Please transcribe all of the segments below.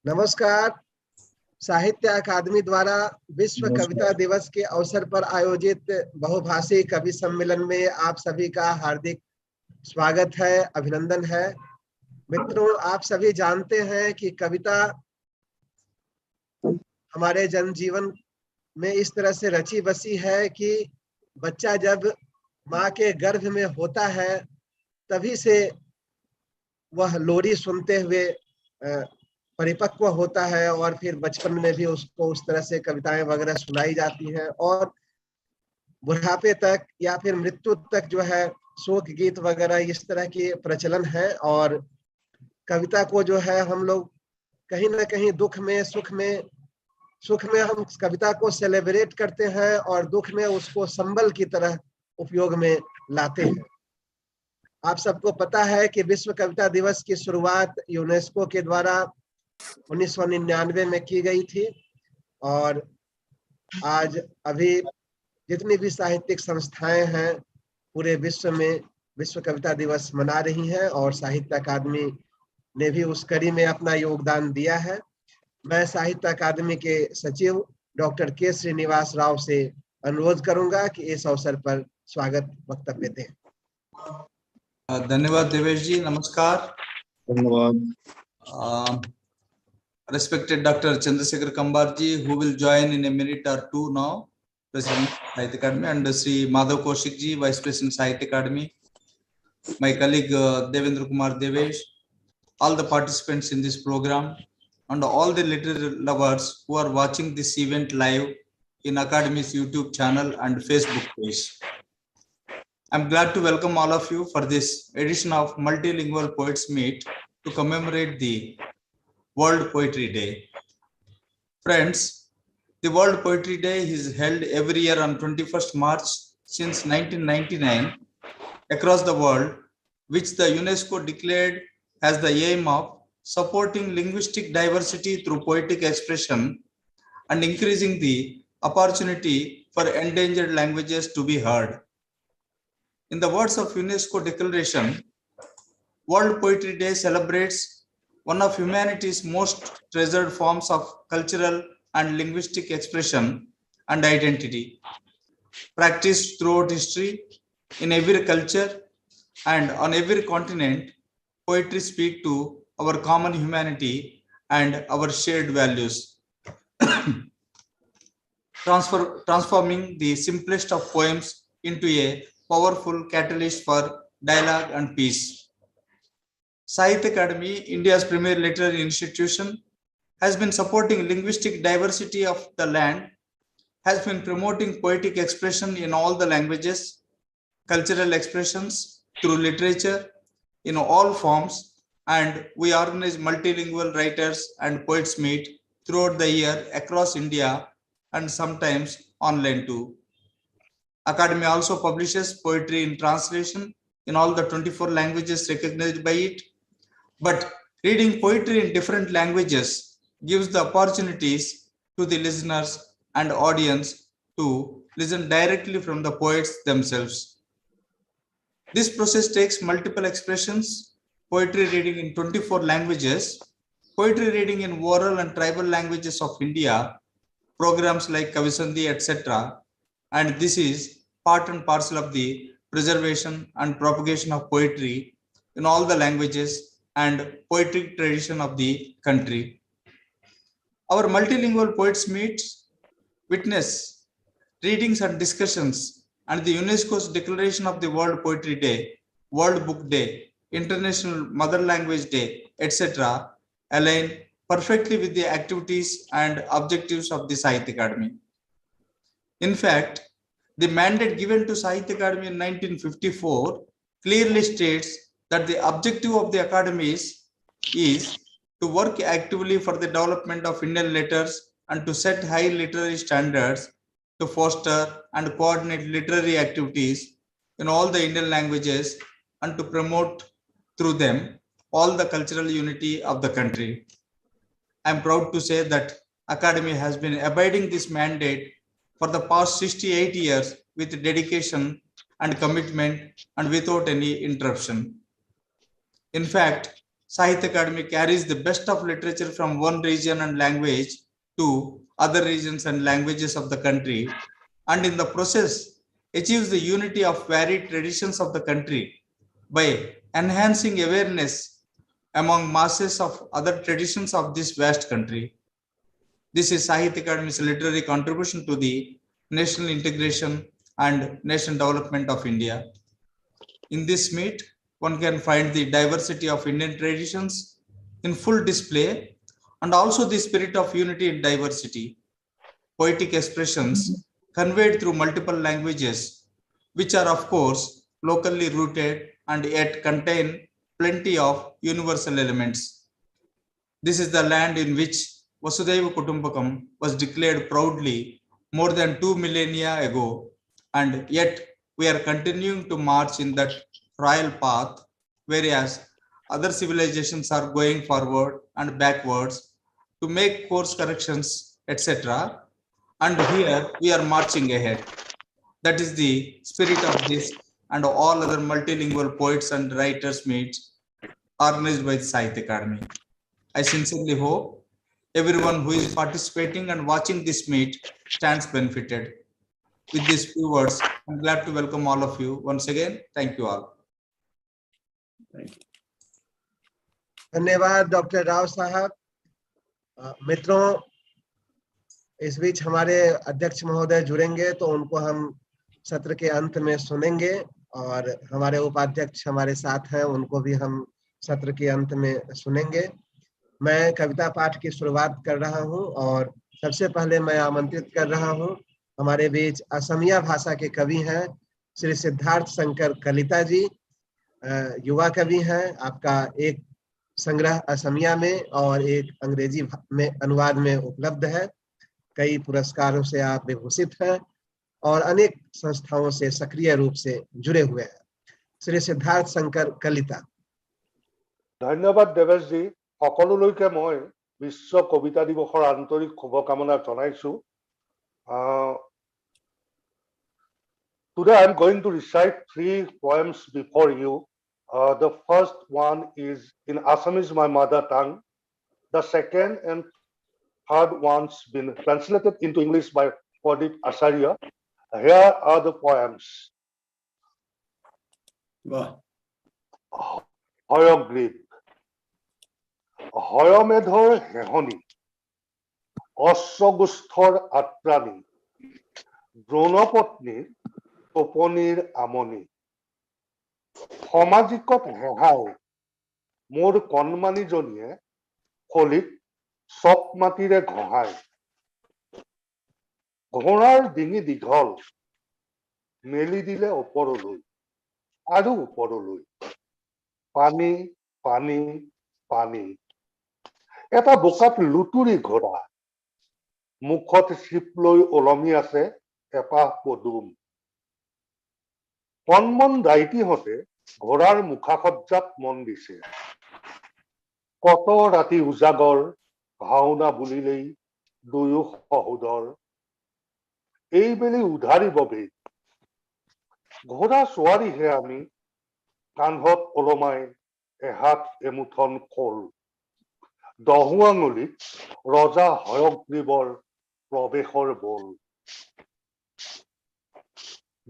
नमस्कार। साहित्य अकादमी द्वारा विश्व कविता दिवस के अवसर पर आयोजित बहुभाषी कवि सम्मेलन में आप सभी का हार्दिक स्वागत है, अभिनंदन है। मित्रों, आप सभी जानते हैं कि कविता हमारे जनजीवन में इस तरह से रची बसी है कि बच्चा जब माँ के गर्भ में होता है तभी से वह लोरी सुनते हुए परिपक्व होता है और फिर बचपन में भी उसको उस तरह से कविताएं वगैरह सुनाई जाती हैं और बुढ़ापे तक या फिर मृत्यु तक जो है शोक गीत वगैरह इस तरह की प्रचलन है। और कविता को जो है हम लोग कहीं ना कहीं दुख में हम कविता को सेलिब्रेट करते हैं और दुख में उसको संबल की तरह उपयोग में लाते हैं। आप सबको पता है कि विश्व कविता दिवस की शुरुआत यूनेस्को के द्वारा 1999 में की गई थी और आज अभी जितनी भी साहित्यिक संस्थाएं हैं पूरे विश्व में विश्व कविता दिवस मना रही हैं और साहित्य अकादमी ने भी उस कड़ी में अपना योगदान दिया है। मैं साहित्य अकादमी के सचिव डॉक्टर के श्रीनिवास राव से अनुरोध करूंगा कि इस अवसर पर स्वागत वक्तव्य दें। धन्यवाद देवेश जी, नमस्कार। धन्यवाद। Respected Dr. Chandrasekhar Kambarji, who will join in a minute or two now, President Sahitya Academy, and Sri Madhav Kaushik ji, Vice President Sahitya Academy, my colleague Devendra Kumar Devesh, all the participants in this program, and all the literary lovers who are watching this event live in Academy's YouTube channel and Facebook page. I'm glad to welcome all of you for this edition of Multilingual Poets Meet to commemorate the World Poetry Day. Friends, the World Poetry Day is held every year on 21st March since 1999 across the world, which the UNESCO declared as the aim of supporting linguistic diversity through poetic expression and increasing the opportunity for endangered languages to be heard. In the words of UNESCO Declaration, World Poetry Day celebrates one of humanity's most treasured forms of cultural and linguistic expression and identity, practiced throughout history in every culture and on every continent. Poetry speaks to our common humanity and our shared values, transforming the simplest of poems into a powerful catalyst for dialogue and peace. Sahitya Academy, India's premier literary institution, has been supporting linguistic diversity of the land, has been promoting poetic expression in all the languages, cultural expressions through literature in all forms, and we organize multilingual writers and poets meet throughout the year across India and sometimes online too. Academy also publishes poetry in translation in all the 24 languages recognized by it. But reading poetry in different languages gives the opportunities to the listeners and audience to listen directly from the poets themselves. This process takes multiple expressions: poetry reading in 24 languages, poetry reading in oral and tribal languages of India, programs like Kavisandhi, etc. And this is part and parcel of the preservation and propagation of poetry in all the languages and poetic tradition of the country. Our multilingual poets meet, witness readings and discussions, and the UNESCO's declaration of the World Poetry Day, World Book Day, International Mother Language Day, etc. align perfectly with the activities and objectives of the Sahitya Academy. In fact, the mandate given to Sahitya Academy in 1954 clearly states that the objective of the Academy is to work actively for the development of Indian letters and to set high literary standards, to foster and coordinate literary activities in all the Indian languages and to promote through them all the cultural unity of the country. I am proud to say that Academy has been abiding this mandate for the past 68 years with dedication and commitment and without any interruption. In fact, Sahitya Academy carries the best of literature from one region and language to other regions and languages of the country, and in the process achieves the unity of varied traditions of the country by enhancing awareness among masses of other traditions of this vast country. This is Sahitya Academy's literary contribution to the national integration and nation development of India. In this meet, one can find the diversity of Indian traditions in full display and also the spirit of unity in diversity, poetic expressions conveyed through multiple languages, which are, of course, locally rooted and yet contain plenty of universal elements. This is the land in which Vasudhaiva Kutumbakam was declared proudly more than 2 millennia ago, and yet we are continuing to march in that royal path, whereas other civilizations are going forward and backwards to make course corrections, etc. And here we are marching ahead. That is the spirit of this and all other multilingual poets and writers meets organized by the Sahitya Academy. I sincerely hope everyone who is participating and watching this meet stands benefited. With these few words, I'm glad to welcome all of you. Once again, thank you all. धन्यवाद doctor Rao साहब। मित्रों, इस बीच हमारे अध्यक्ष महोदय जुड़ेंगे तो उनको हम सत्र के अंत में सुनेंगे, और हमारे उपाध्यक्ष हमारे साथ हैं, उनको भी हम सत्र के अंत में सुनेंगे। मैं कविता पाठ की शुरुआत कर रहा हूं, और सबसे पहले मैं आमंत्रित कर रहा हूं, हमारे बीच असमिया भाषा के कवि हैं श्री सिद्धार्थ शंकर कलिता जी। युवा कवि हैं। आपका एक संग्रह असमिया में और एक अंग्रेजी में अनुवाद में उपलब्ध है। कई पुरस्कारों से आप विभूषित हैं और अनेक संस्थाओं से सक्रिय रूप से जुड़े हुए हैं। श्री सिद्धार्थ शंकर कलिता। धन्यवाद देवेश जी। সকলোলৈকে মই বিশ্ব কবিতা দিৱসৰ আন্তৰিক শুভকামনা জনাইছো। Today I am going to recite 3 poems before you. The first one is in Assamese, my mother tongue. The second and third one's been translated into English by Pradip Acharya. Here are the poems. Hayogreep. হয়মেধৰ হেহনি, অশ্বগুষ্ঠৰ আত্ৰাণী, দ্ৰোণপত্নীৰ টোপনিৰ আমনি, সমাজিকত হেহাই মোৰ কণমানিজনীয়ে খলিত চক মাটিৰে ঘঁহাই, ঘোঁৰাৰ ডিঙি দীঘল মেলি দিলে ওপৰলৈ আৰু ওপৰলৈ, পানী পানী পানী, এটা বোকাত লুতুৰি ঘোঁৰা, মুখত চিপ লৈ ওলমি আছে এপাহ পদুম। কণমন দাইটিহঁতে ঘোঁৰাৰ মুখাসজ্জাত মন দিছে। কত ৰাতি উজাগৰ ভাওনা বুলিলেই দুয়ো সহোদৰ, এইবেলি উধাৰিব বেগ, ঘোঁৰা চোৱাৰীহে আমি, কান্ধত ওলমাই এহাত এমুঠন খোল, দহো আঙুলিত ৰজা হয়গ্ৰীৱৰ প্ৰৱেশৰ বল।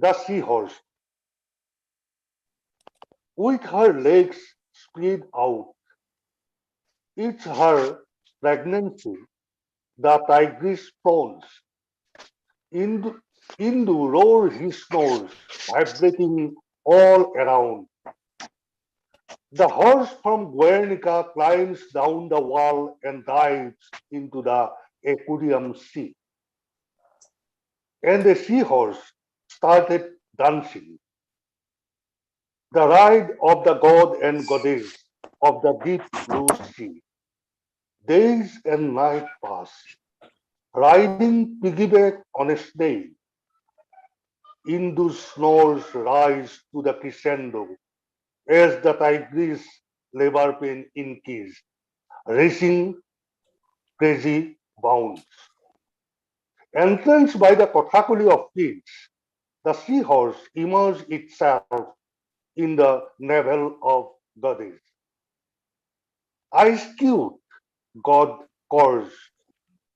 The seahorse, with her legs spread out, it's her pregnancy, the tigress prawns. Indu roar he snores, vibrating all around. The horse from Guernica climbs down the wall and dives into the aquarium sea. And the seahorse started dancing. The ride of the god and goddess of the deep blue sea. Days and night pass, riding piggyback on a snail. Indu's snores rise to the crescendo as the tigress labor pain increased, racing crazy bounds. Entranced by the Kothakuli of kids, the seahorse immersed itself in the navel of goddess. Ice cube got coarse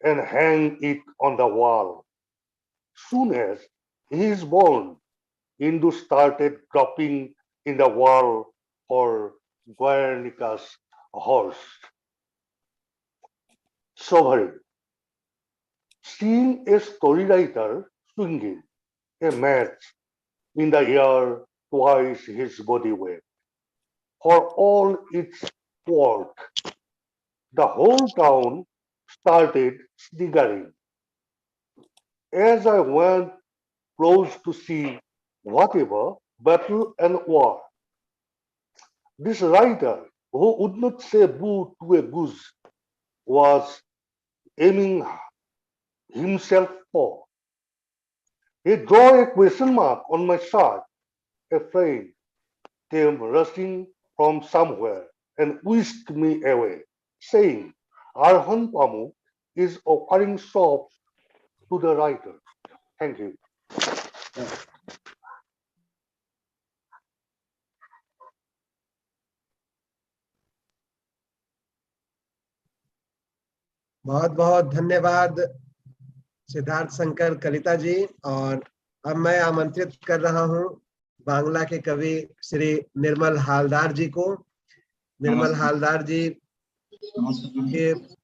and hang it on the wall. Soon as he is born, Hindu started dropping in the wall for Guernica's horse. Sovereign. Seeing a story writer swinging a match in the air twice his body weight. For all its work, the whole town started sniggering. As I went close to see whatever battle and war, this writer, who would not say boo to a goose, was aiming himself for. He drew a question mark on my shirt. A friend came rushing from somewhere and whisked me away, saying, Arhan Pamuk is offering soaps to the writer. Thank you. बहुत बहुत धन्यवाद सिद्धार्थ शंकर कलिता जी। और अब मैं आमंत्रित कर रहा हूं बांग्ला के कवि श्री निर्मल हालदार जी को। निर्मल हालदार जी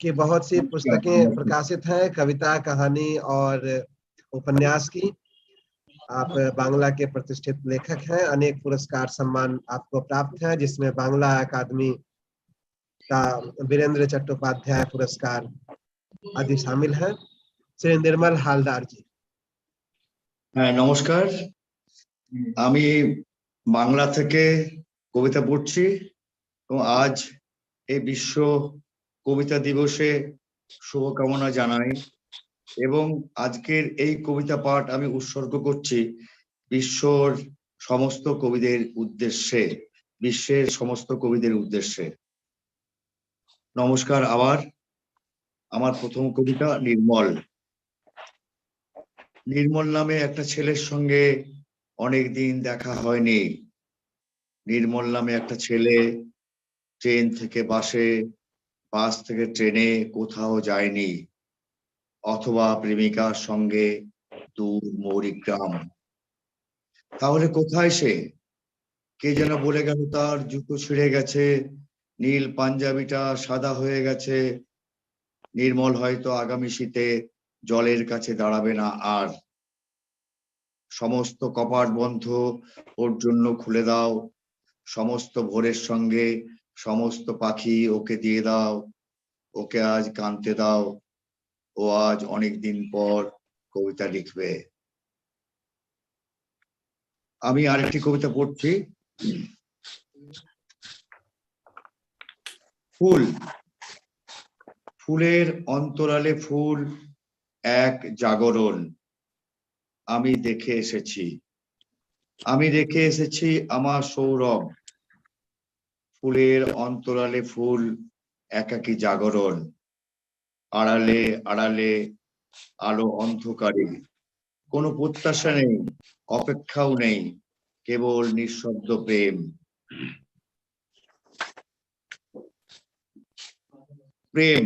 की बहुत सी पुस्तकें प्रकाशित हैं, कविता, कहानी और उपन्यास की। आप बांग्ला के प्रतिष्ठित लेखक हैं। अनेक पुरस्कार सम्मान आपको प्राप्त हैं, जिसमें बांग्ला अकादमी का वीरेंद्र चट्टोपाध्याय पुरस्कार आदि शामिल है। श्री निर्मल हालदार जी। নমস্কার, আমি বাংলা থেকে কবিতা পড়ছি এবং আজ এই বিশ্ব কবিতা দিবসে শুভকামনা জানাই এবং আজকের এই কবিতা পাঠ আমি উৎসর্গ করছি বিশ্বর সমস্ত কবিদের উদ্দেশ্যে, বিশ্বের সমস্ত কবিদের উদ্দেশ্যে। নমস্কার। আবার আমার প্রথম কবিতা নির্মল। নির্মল নামে একটা ছেলের সঙ্গে অনেকদিন দেখা হয়নি। নির্মল নামে একটা ছেলে ট্রেন থেকে বাসে, বাস থেকে ট্রেনে কোথাও যায়নি, অথবা প্রেমিকার সঙ্গে দূর মৌরিগ্রাম। তাহলে কোথায় সে? কে যেন বলে গেল তার জুতো ছিঁড়ে গেছে, নীল পাঞ্জাবিটা সাদা হয়ে গেছে। নির্মল হয়তো আগামী শীতে জলের কাছে দাঁড়াবে না আর। সমস্ত কপাট বন্ধ ওর জন্য খুলে দাও, সমস্ত ভোরের সঙ্গে সমস্ত পাখি ওকে দিয়ে দাও, ওকে আজ কাঁদতে দাও, ও আজ অনেক দিন পর কবিতা লিখবে। আমি আরেকটি কবিতা পড়ছি। ফুল। ফুলের অন্তরালে ফুল এক জাগরণ আমি দেখে এসেছি। আমি রেখে এসেছি আমার সৌরভ। ফুলের অন্তরালে ফুল একাকী জাগরণ, আড়ালে আড়ালে আলো অন্ধকারে। কোনো প্রত্যাশা নেই, অপেক্ষাও নেই, কেবল নিঃশব্দ প্রেম। প্রেম।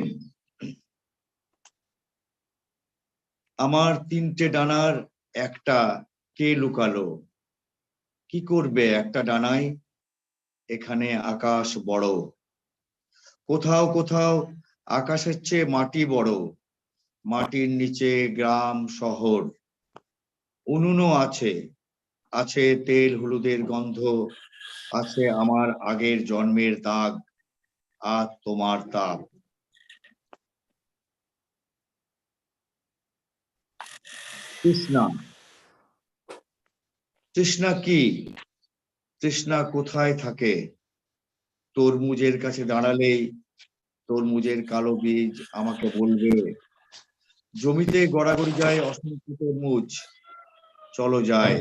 আমার তিনটে ডানার একটা কে লুকালো, কি করবে একটা ডানায়? এখানে আকাশ বড়, কোথাও কোথাও আকাশের চেয়ে মাটি বড়। মাটির নিচে গ্রাম শহর, উনুনও আছে, আছে তেল হলুদের গন্ধ, আছে আমার আগের জন্মের দাগ আর তোমার তাপ। তৃষ্ণা। তৃষ্ণা কি? তৃষ্ণা কোথায় থাকে? তরমুজের কাছে দাঁড়ালেই তরমুজের কালো বীজ আমাকে বলবে, জমিতে গড়াগড়ি যায় অসংখ্য তরমুজ, চলো যায়।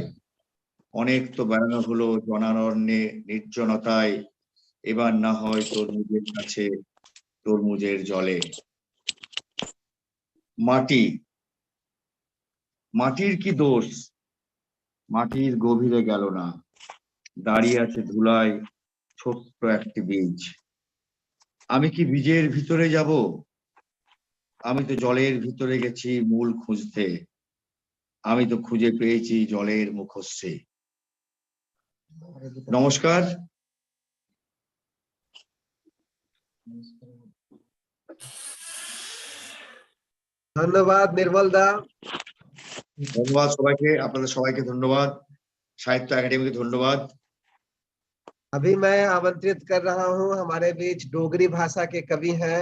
অনেক তো বেড়ানো হলো জনারণ্যে নির্জনতায়, এবার না হয় তরমুজের কাছে তরমুজের জলে। মাটি। মাটির কি দোষ? মাটির গভীরে গেল না, দাঁড়িয়ে আছে ধুলায় ছোট্ট একটি বীজ। আমি কি বীজের ভিতরে যাব? আমি তো জলের ভিতরে গেছি মূল খুঁজতে, আমি তো খুঁজে পেয়েছি জলের মুখশ্রী। নমস্কার। ধন্যবাদ निर्मल दा। ধন্যবাদ সবাইকে, আপনাদের সবাইকে ধন্যবাদ, সাহিত্য একাডেমিকে धन्यवाद। अभी मैं आमंत्रित कर रहा हूं, हमारे बीच डोगरी भाषा के कवि हैं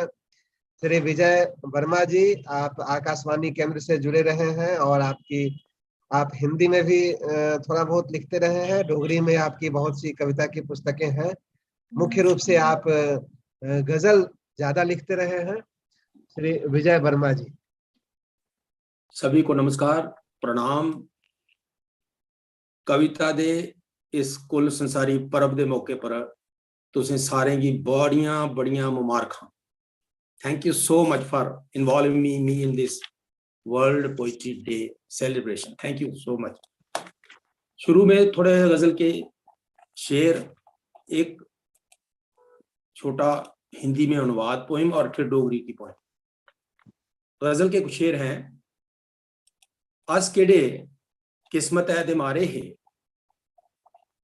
श्री विजय वर्मा जी। आप आकाशवाणी केंद्र से जुड़े रहे हैं और आप हिंदी में भी थोड़ा बहुत लिखते रहे हैं, डोगरी में आपकी बहुत सी कविता की पुस्तकें हैं। मुख्य रूप से आप गजल ज्यादा लिखते रहे हैं। श्री विजय वर्मा जी। सभी को नमस्कार, प्रणाम। कविता दे इस कुल संसारी परब दे मौके पर तुसें सारें गी बड़ियां बड़ियां मुबारखां। Thank you so much for involving me in this world poetry day celebration. Thank you so much. शुरू में थोड़े गजल के शेर, एक छोटा हिंदी में अनुवाद पोइम और फिर डोगरी की पोइम। गजल के कुछ शेर हैं। अस केड़े किस्मत है दे मारे है,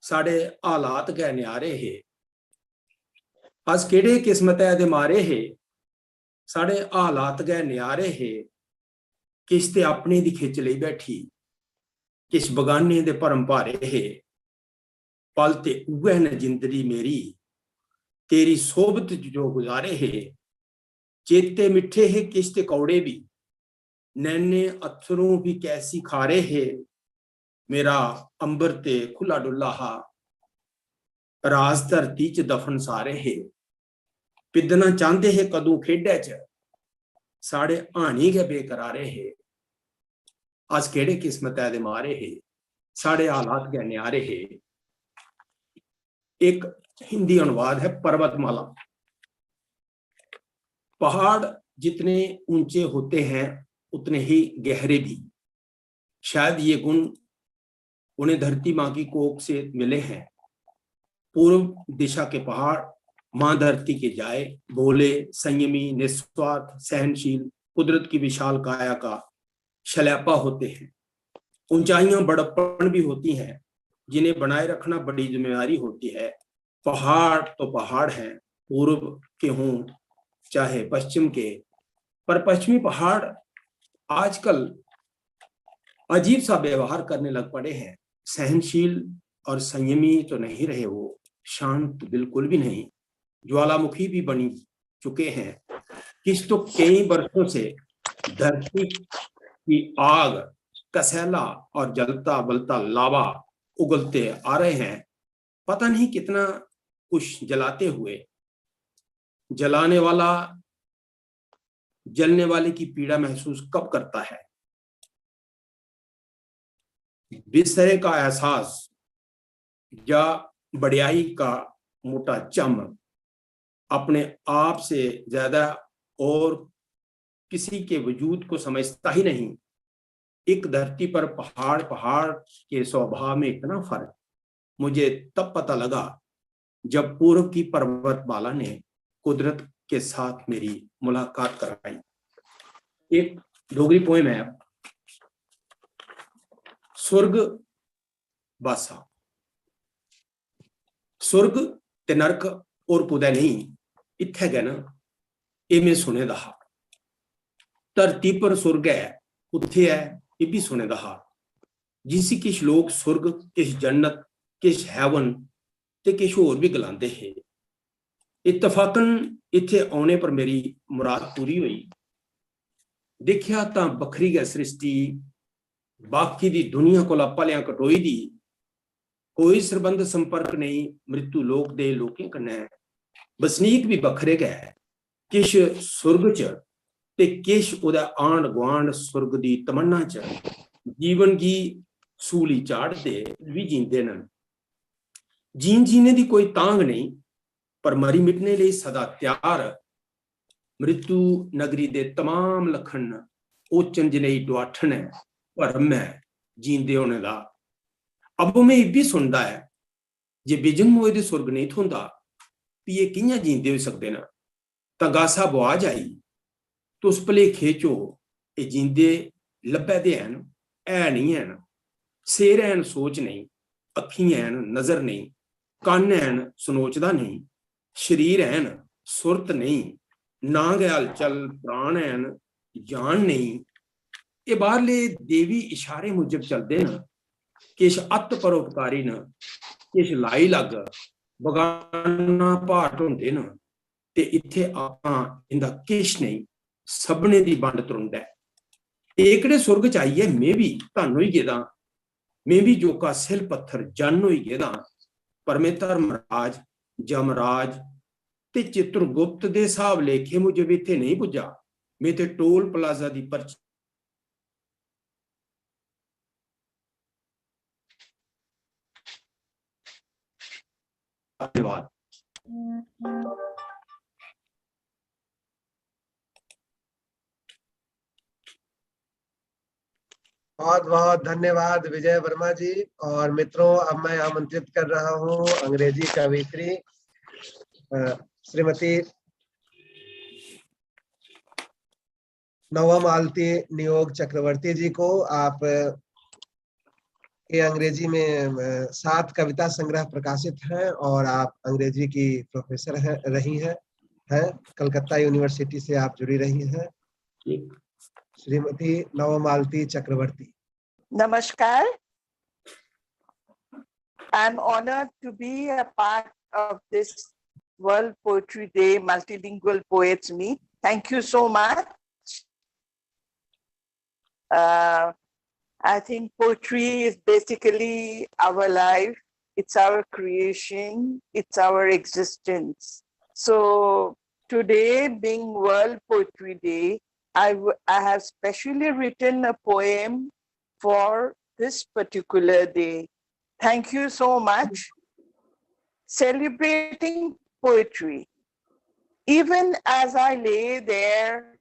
साढ़े हालात गै न्यारे है। अस केड़े किस्मत है दे मारे है, साढ़े हालात गै न्यारे है। किश ते अपने दी खिच लई बैठी, किश बगाने दे भरम भारे है। पल ते उऐ न जिंदड़ी मेरी, तेरी सोबत जो गुजारे है। चेते मिठे है किश ते कौड़े भी, नैने अथरों भी कैसी खारे है। मेरा अंबर ते खुला डुला हा, राज धरती च दफन सारे है। पिदना चाहते है कदू खेडे च, साढ़े हानी गै बेकरारे है। अस केड़े किस्मत दे मारे है, साढ़े हालात गै न्यारे है। एक हिंदी अनुवाद है पर्वतमाला। पहाड़ जितने ऊंचे होते हैं उतने ही गहरे भी। शायद ये गुण उन्हें धरती माँ की कोख से मिले हैं। पूर्व दिशा के पहाड़ माँ धरती के जाए, भोले, संयमी, निस्वार्थ, सहनशील, कुदरत की विशाल काया का शलैपा होते हैं। ऊंचाइयां बड़प्पन भी होती हैं, जिन्हें बनाए रखना बड़ी जिम्मेदारी होती है। पहाड़ तो पहाड़ हैं, पूर्व के हों चाहे पश्चिम के, पर पश्चिमी पहाड़ आजकल अजीब सा व्यवहार करने लग पड़े हैं। सहनशील और संयमी तो नहीं रहे, वो शांत बिल्कुल भी नहीं, ज्वालामुखी भी बनी चुके हैं। किस तो कई वर्षों से धरती की आग, कसैला और जलता बलता लावा उगलते आ रहे हैं। पता नहीं कितना कुछ जलाते हुए। जलाने वाला जलने वाले की पीड़ा महसूस कब करता है? बिस्तरे का एहसास या बढ़ियाई का मोटा चम अपने आप से ज्यादा और किसी के वजूद को समझता ही नहीं। एक धरती पर पहाड़ पहाड़ के स्वभाव में इतना फर्क मुझे तब पता लगा जब पूर्व की पर्वतमाला ने कुदरत के साथ मेरी मुलाकात कराई। एक डोगरी पोएम है, सुर्ग बासा। सुर्ग ते नरक और कुदै नहीं, इत्थे गै ना, ये मैं सुने दा। धरती पर सुर्ग है, उत्थे है, ये भी सुने दा। जिसी किश लोग सुर्ग, किश जन्नत, किश हैवन ते किश होर भी गलांदे है। इत्तफाकन इत्थे आने पर मेरी मुराद पूरी हुई। देखिया तां बखरी गै सृष्टि, बाकी दी दुनिया कोला भलेआं कटोई दी। कोई सरबंध संपर्क नहीं मृत्यु लोक दे लोकें कन्नै। बसनीक भी बखरे गै, किश सुर्ग च ते किश उदा आंड गुआंड सुर्ग दी तमन्ना च। जीवन की सूली चाढ़ते भी जींदे न। जीन जीने दी कोई तांग नहीं, पर मरी मिटने लिए सदा त्यार। मृत्यु नगरी दे तमाम लखन ओचन जिले डुआठन है, भरम है जींदे होने दा। अब मैं ये भी सुनता है, जे बिजन मोए दे सुर्ग नहीं थोंदा भी ये कियां जींदे हो सकते ना। तगासा बुआ जाई तुस भलेखे चो ये जिंदे लब्भे दे हैन ऐ नहीं हैन सिर हैन सोच नहीं अखी हैन नजर नहीं कन्न हैन सनोचदा नहीं शरीर हैन सुरत नहीं ना गैल चल प्राण हैन जान नहीं ये बाहरले देवी इशारे मुजब चलते न किश अत परोपकारी न किश लाई लग बगाना भाट होंदे न ते इत्थे आपां इंदा किश नहीं सबने दी बंड त्रुंड है एकड़े सुर्ग च आइए मैं भी धन होई गेदा मैं भी जोका सिल पत्थर जन होई गेदा पर मैं धर्मराज जमराज ते चित्रगुप्त दे हिसाब लेखे मुजब इत्थे नहीं पुज्जा मैं ते टोल प्लाजा दी पर्ची धन्यवाद बहुत बहुत धन्यवाद विजय वर्मा जी। और मित्रों, अब मैं आमंत्रित कर रहा हूं अंग्रेजी कवियत्री श्रीमती नवमालती नियोग चक्रवर्ती जी को। आप ये अंग्रेजी में 7 कविता संग्रह प्रकाशित हैं और आप अंग्रेजी की प्रोफेसर रही हैं कलकत्ता यूनिवर्सिटी से आप जुड़ी रही हैं। श्रीमती नवमालती चक्रवर्ती। Namaskar. I'm honored to be a part of this World Poetry Day Multilingual Poets Meet. Thank you so much. I think poetry is basically our life. It's our creation. It's our existence. So today, being World Poetry Day, I have specially written a poem for this particular day. Thank you so much. Celebrating poetry. Even as I lay there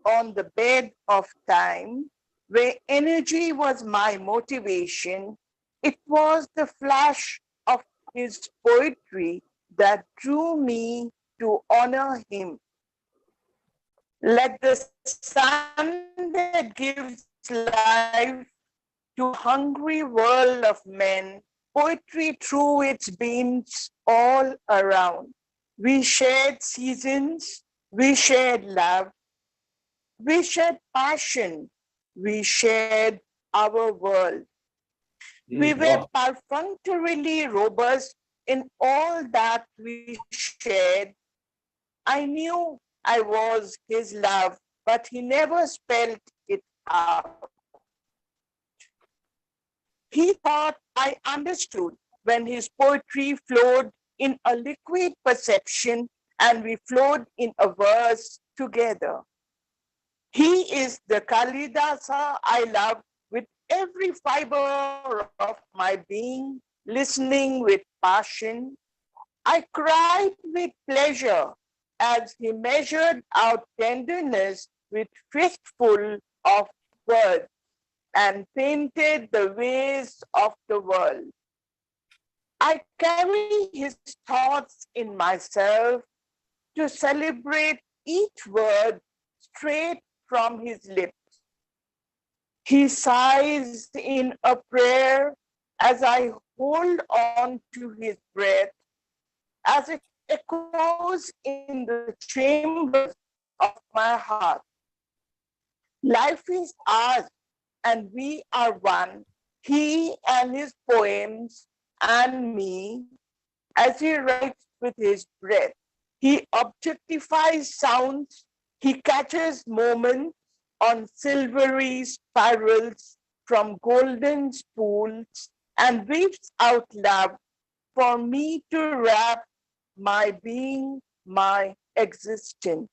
on the bed of time, where energy was my motivation, it was the flash of his poetry that drew me to honor him. Let the sun that gives life to hungry world of men, poetry threw its beams all around. We shared seasons, we shared love, we shared passion, we shared our world. We were perfunctorily robust in all that we shared. I knew I was his love, but he never spelled it out. He thought I understood when his poetry flowed in a liquid perception and we flowed in a verse together. He is the Kalidasa I love with every fiber of my being, listening with passion. I cried with pleasure as he measured out tenderness with fistful of words and painted the ways of the world. I carry his thoughts in myself to celebrate each word straight from his lips. He sighs in a prayer as I hold on to his breath, as it echoes in the chambers of my heart. Life is ours and we are one, he and his poems and me, as he writes with his breath. He objectifies sounds, he catches moments on silvery spirals from golden spools and weaves out love for me to wrap my being, my existence.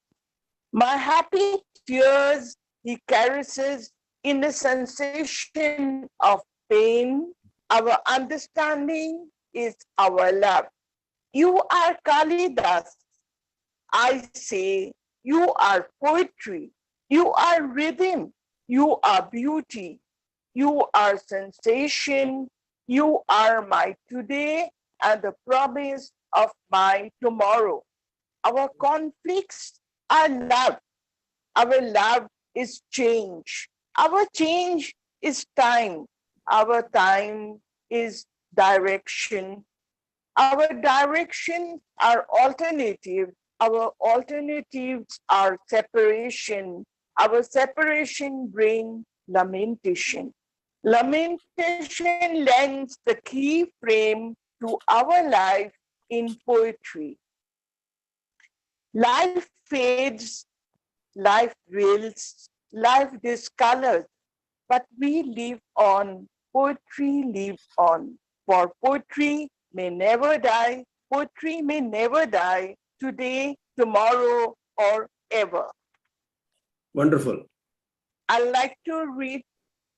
My happy tears he caresses in a sensation of pain. Our understanding is our love. You are Kalidas. I say, you are poetry. You are rhythm. You are beauty. You are sensation. You are my today and the promise of my tomorrow. Our conflicts are love. Our love is change. Our change is time. Our time is direction. Our directions are alternative. Our alternatives are separation. Our separation brings lamentation. Lamentation lends the key frame to our life in poetry. Life fades, life wills, life discolors, but we live on. Poetry lives on. For poetry may never die. Poetry may never die today, tomorrow, or ever. Wonderful. I'd like to read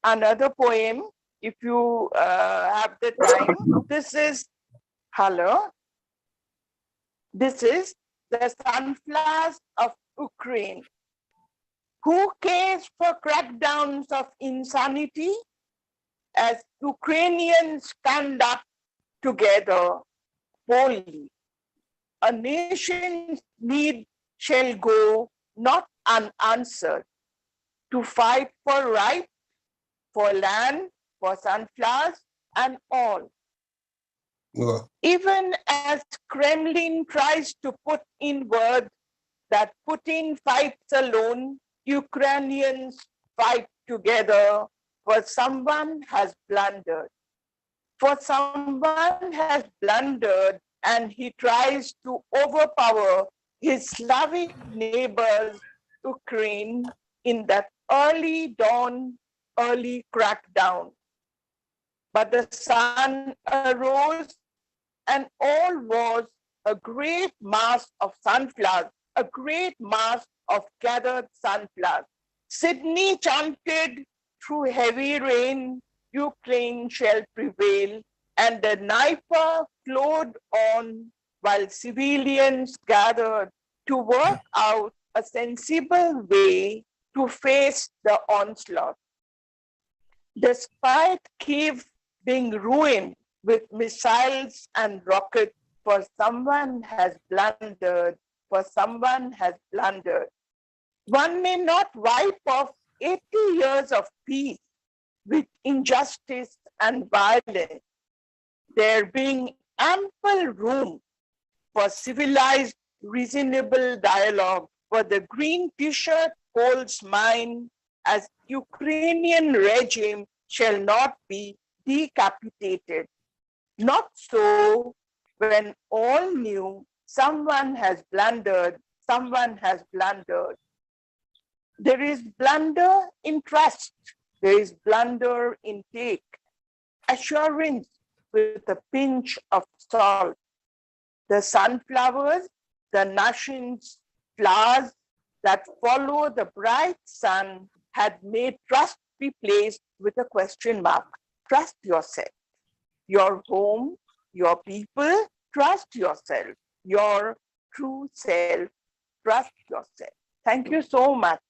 another poem if you have the time. This is, hello. This is the sunflowers of Ukraine. Who cares for crackdowns of insanity as Ukrainians stand up together boldly? A nation's need shall go not unanswered to fight for right, for land, for sunflowers and all. Even as Kremlin tries to put in words that Putin fights alone, Ukrainians fight together, for someone has blundered. For someone has blundered and he tries to overpower his Slavic neighbors, Ukraine, in that early dawn, early crackdown. But the sun arose and all was a great mass of sunflowers, a great mass of gathered sunflowers. Sydney chanted through heavy rain, Ukraine shall prevail, and the Dnieper flowed on while civilians gathered to work out a sensible way to face the onslaught. Despite Kiev being ruined with missiles and rockets, for someone has blundered, for someone has blundered. One may not wipe off 80 years of peace with injustice and violence, there being ample room for civilized, reasonable dialogue, for the green t-shirt holds mine, as Ukrainian regime shall not be decapitated. Not so when all knew someone has blundered, someone has blundered. There is blunder in trust, there is blunder in take, assurance with a pinch of salt. The sunflowers, the nation's flowers that follow the bright sun had made trust be placed with a question mark. Trust yourself, your home, your people, trust yourself, your true self, trust yourself. Thank you so much.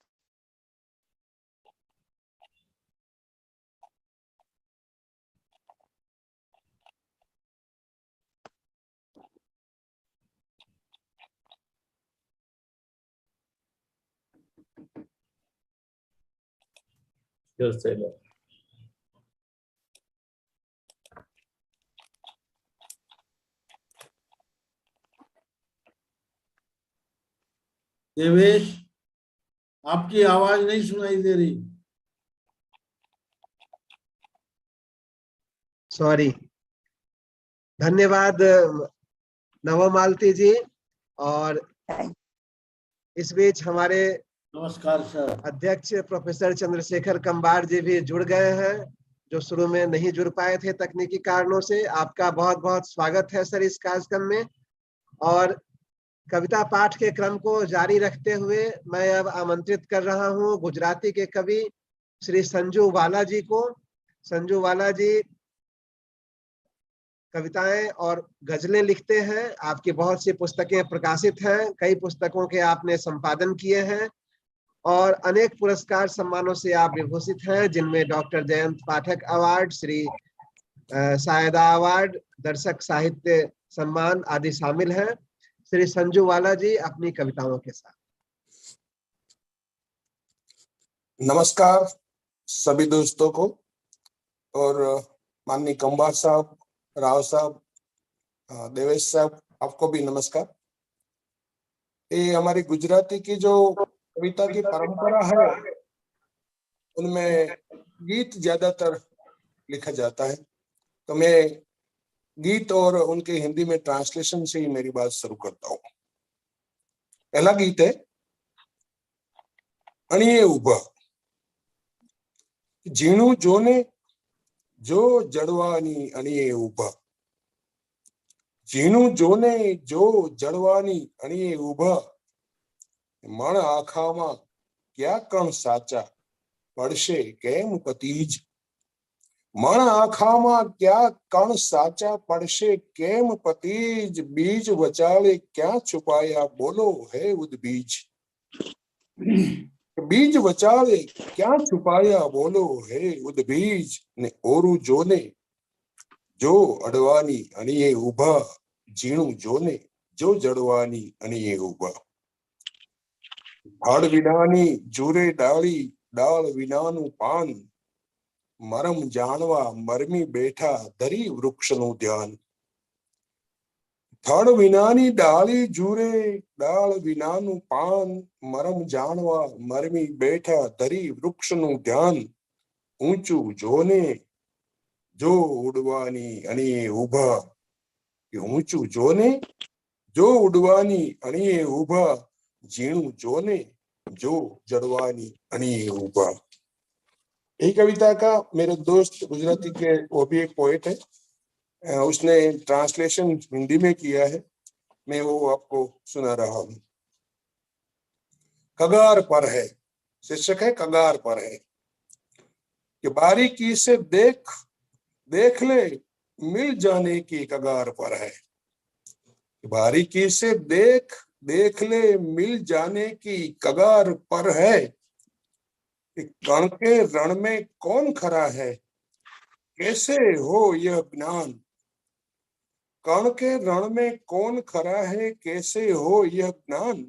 Yourself. Devesh, आपकी आवाज नहीं सुनाई दे रही। Sorry. धन्यवाद नवमालती जी। और इस बीच हमारे नमस्कार सर अध्यक्ष प्रोफेसर चंद्रशेखर कंबार जी भी जुड़ गए हैं, जो शुरू में नहीं जुड़ पाए थे तकनीकी कारणों से। आपका बहुत बहुत स्वागत है सर इस कार्यक्रम में। और कविता पाठ के क्रम को जारी रखते हुए मैं अब आमंत्रित कर रहा हूं गुजराती के कवि श्री संजू वाला जी को। संजू वाला जी कविताएं और गजलें लिखते हैं। आपकी बहुत सी पुस्तकें प्रकाशित हैं, कई पुस्तकों के आपने संपादन किए हैं और अनेक पुरस्कार सम्मानों से आप विभूषित हैं, जिनमें डॉक्टर जयंत पाठक अवार्ड, श्री सायदा अवार्ड, दर्शक साहित्य सम्मान आदि शामिल हैं। श्री संजू वाला जी अपनी कविताओं के साथ। नमस्कार सभी दोस्तों को, और माननीय कंबार साहब, राव साहब, देवेश साहब, आपको भी नमस्कार। ये हमारी गुजराती की जो कविता की परंपरा है, उनमें गीत ज्यादातर लिखा जाता है, तो मैं गीत और उनके हिंदी में ट्रांसलेशन से ही मेरी बात शुरू करता हूँ। पहला गीत है अणिये उभा। झीणू जोने जो जड़वानी अणिये उभा। झीणू जोने जो जड़वानी अणिये उभा। मण आखामा क्या कण साचा પડશે કેમ પતીજ। મણ આખામાં क्या કણ સાચા પડશે કેમ પતીજ। बीज वचाले क्या छुपाया बोलो है उद्बीज। बीज वचाले क्या छुपाया बोलो है उद्बीज। ने ओरू जोने जो अडवानी अणिये उभा। झीणू जोने जो जड़वानी अणिये उभा। झाड़ विनानी जूरे डाली डाल विनानु पान। मरम जानवा मरमी बैठा धरी वृक्षनु ध्यान। थड़ विनानी डाली जूरे डाल विनानु पान। मरम जानवा मरमी बैठा धरी वृक्षनु ध्यान। ऊंचू जोने जो उड़वानी अणिये उभा। ऊंचू जोने जो उड़वानी अणिये उभा। झीणू जोने जो जड़वानी अणिये उभा। यही कविता का मेरे दोस्त गुजराती के, वो भी एक पोएट है, उसने ट्रांसलेशन हिंदी में किया है, मैं वो आपको सुना रहा हूं। कगार पर है, शीर्षक है कगार पर है। कि बारीकी से देख देख ले मिल जाने की कगार पर है। बारीकी से देख देख ले मिल जाने की कगार पर है। कण के रण में कौन खरा है कैसे हो यह ज्ञान। कण के रण में कौन खरा है कैसे हो यह ज्ञान।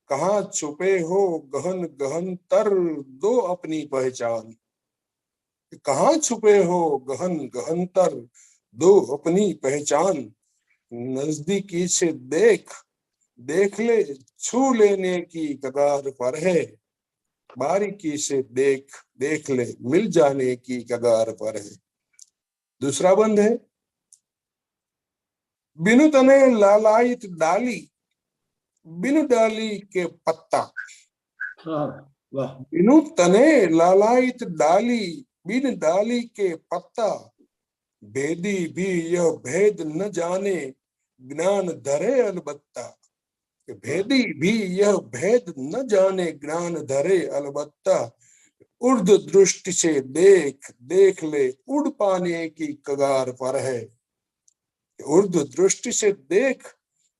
कहाँ छुपे हो गहन गहन तर दो अपनी पहचान। कहाँ छुपे हो गहन गहन तर दो अपनी पहचान। नजदीकी से देख देख ले छू लेने की कगार पर है। बारीकी से देख देख ले मिल जाने की कगार पर है। दूसरा बंद है। बिनु तने लालायित डाली बिनु डाली के पत्ता। बिनु तने लालायित डाली बिन डाली के पत्ता। भेदी भी यह भेद न जाने ज्ञान धरे अलबत्ता। भेदी भी यह भेद न जाने ज्ञान धरे अलबत्ता। उर्द दृष्टि से देख देख ले उड़ पाने की कगार पर है। उर्द दृष्टि से देख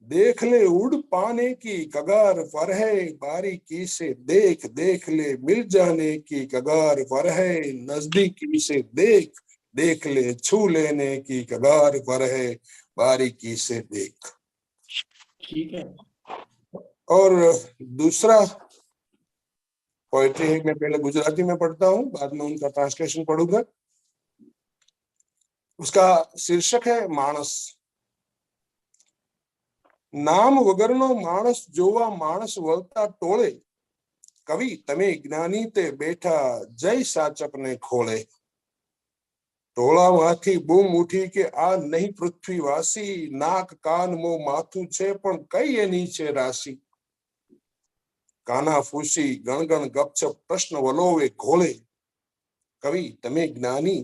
देख ले उड़ पाने की कगार पर है। बारीकी से देख देख ले मिल जाने की कगार पर है। नजदीकी से देख देख ले छू लेने की कगार पर है। बारीकी से देख। ठीक है। और दूसरा पोएट्री है, मैं पहले गुजराती में पढ़ता हूँ, बाद में उनका ट्रांसलेशन पढ़ूंगा। उसका शीर्षक है मानस। नाम वगरनो मानस जोवा मानस वलता टोले। कवि तमे ज्ञानी ते बैठा जय साचप ने खोले। टोला माथी बूम उठी के आ नहीं पृथ्वीवासी। नाक कान मो माथू छे पण कई एनी छे राशि। काना फूसी गणगण गपछप प्रश्न वलोवे घोले। कवि तमे ज्ञानी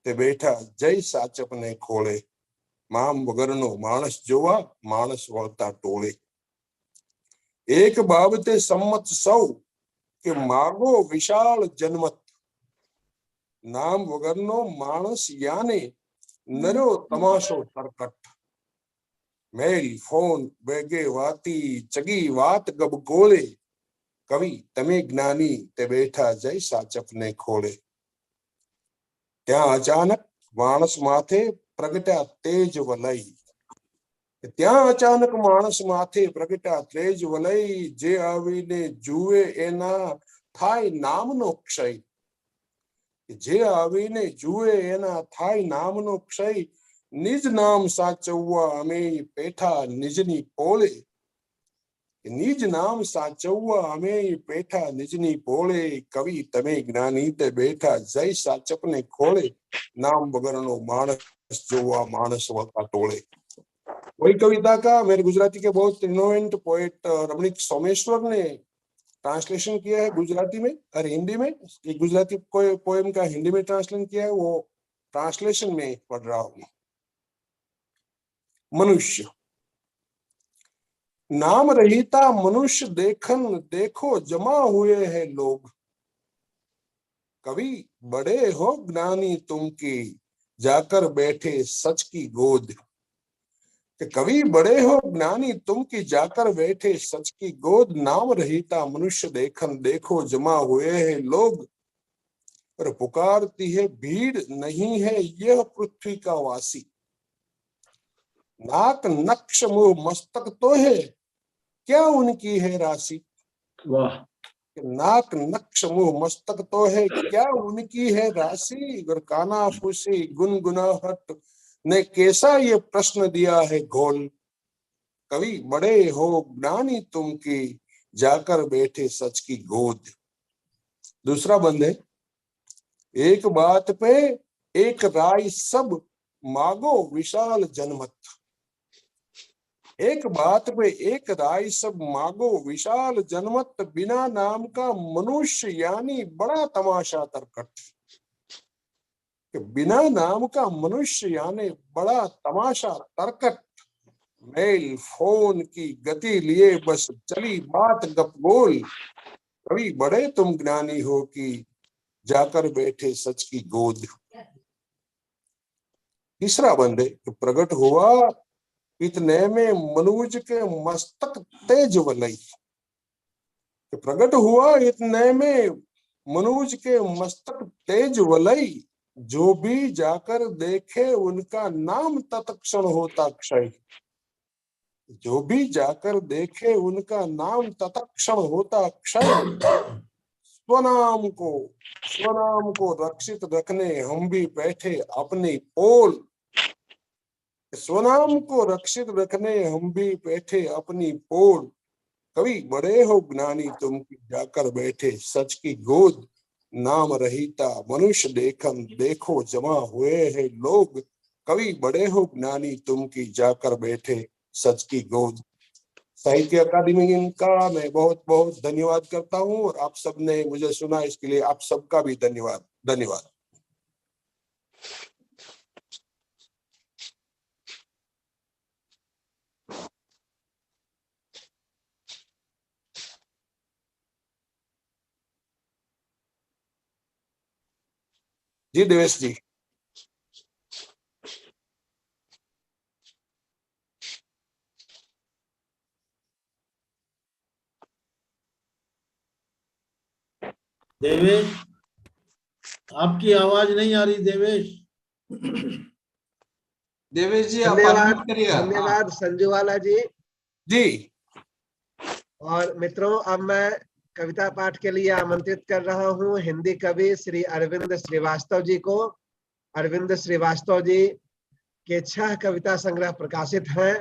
ते बैठा जय साचप ने खोले। माम वगरनो मानस जोवा मानस वळता टोले। एक बाबते सम्मत सौ के मार्गो विशाल जनमत। नाम वगरनो मानस याने नरो तमाशो तरकट। मेल फोन वेगे वाती चगी वात गब गोले। कवि तमे ज्ञानी ते बैठा जय साचप ने खोले। त्या अचानक मानस माथे प्रगटा तेज वलय। ત્યાં અચાનક માણસ માથે પ્રગટા ત્રેજ વલય જે આવીને જુએ એના થાય નામનો ક્ષય જે આવીને જુએ એના થાય નામનો ક્ષય નિજ નામ સાચવવા અમે પેઠા નિજની પોળે નિજ નામ સાચવવા અમે પેઠા નિજની પોળે કવિ તમે જ્ઞાની તે બેઠા જય સાચપને ખોળે नाम वगरनो मानस जोवा मानस वळता टोळे। वही कविता का मेरे गुजराती के बहुत इनोवेंट पोएट रमणीक सोमेश्वर ने ट्रांसलेशन किया है गुजराती में और हिंदी में। एक गुजराती पोएम का हिंदी में ट्रांसलेशन किया है, वो ट्रांसलेशन में पढ़ रहा हूं। मनुष्य नाम रहिता मनुष्य देखन देखो जमा हुए हैं लोग कवि बड़े हो ज्ञानी तुम की जाकर बैठे सच की गोद कि कवि बड़े हो ज्ञानी तुम की जाकर बैठे सच की गोद नाम रहिता मनुष्य देखन देखो जमा हुए हैं लोग पर पुकारती है भीड़ नहीं है यह पृथ्वी का वासी नाक नक्श मुंह मस्तक तो है क्या उनकी है राशि। वाह। नाक नक्श मुंह मस्तक तो है क्या उनकी है राशि अगर काना फूसी गुनगुनाहट ने कैसा ये प्रश्न दिया है घोल कवि बड़े हो ज्ञानी तुम की जाकर बैठे सच की गोद। दूसरा बंद है एक बात पे एक राय सब मांगो विशाल जनमत एक बात पे एक राय सब मांगो विशाल जनमत बिना नाम का मनुष्य यानी बड़ा तमाशा तरकट बिना नाम का मनुष्य यानी बड़ा तमाशा तरकट मेल फोन की गति लिए बस चली बात गपगोल कभी बड़े तुम ज्ञानी हो कि जाकर बैठे सच की गोद। तीसरा बंदे प्रकट हुआ इतने में मनुज के मस्तक तेज वलई प्रकट हुआ इतने में मनुज के मस्तक तेज वलई जो भी जाकर देखे उनका नाम तत्क्षण होता क्षय जो भी जाकर देखे उनका नाम तत्क्षण होता क्षय स्वनाम को रक्षित रखने हम भी बैठे अपनी पोल स्वनाम को रक्षित रखने हम भी बैठे अपनी पोल कवि बड़े हो ज्ञानी तुम की जाकर बैठे सच की गोद नाम रहिता मनुष्य देखन देखो जमा हुए हैं लोग कवि बड़े हो ज्ञानी तुम की जाकर बैठे सच की गोद। साहित्य अकादमी का मैं बहुत बहुत धन्यवाद करता हूं और आप सबने मुझे सुना इसके लिए आप सबका भी धन्यवाद। धन्यवाद। जी देवेश जी। देवेश आपकी आवाज नहीं आ रही देवेश। देवेश जी आप धन्यवाद अनम्यूट करिएगा। धन्यवाद संजू वाला जी। जी और मित्रों अब मैं कविता पाठ के लिए आमंत्रित कर रहा हूं हिंदी कवि श्री अरविंद श्रीवास्तव जी को। अरविंद श्रीवास्तव जी के 6 कविता संग्रह प्रकाशित हैं।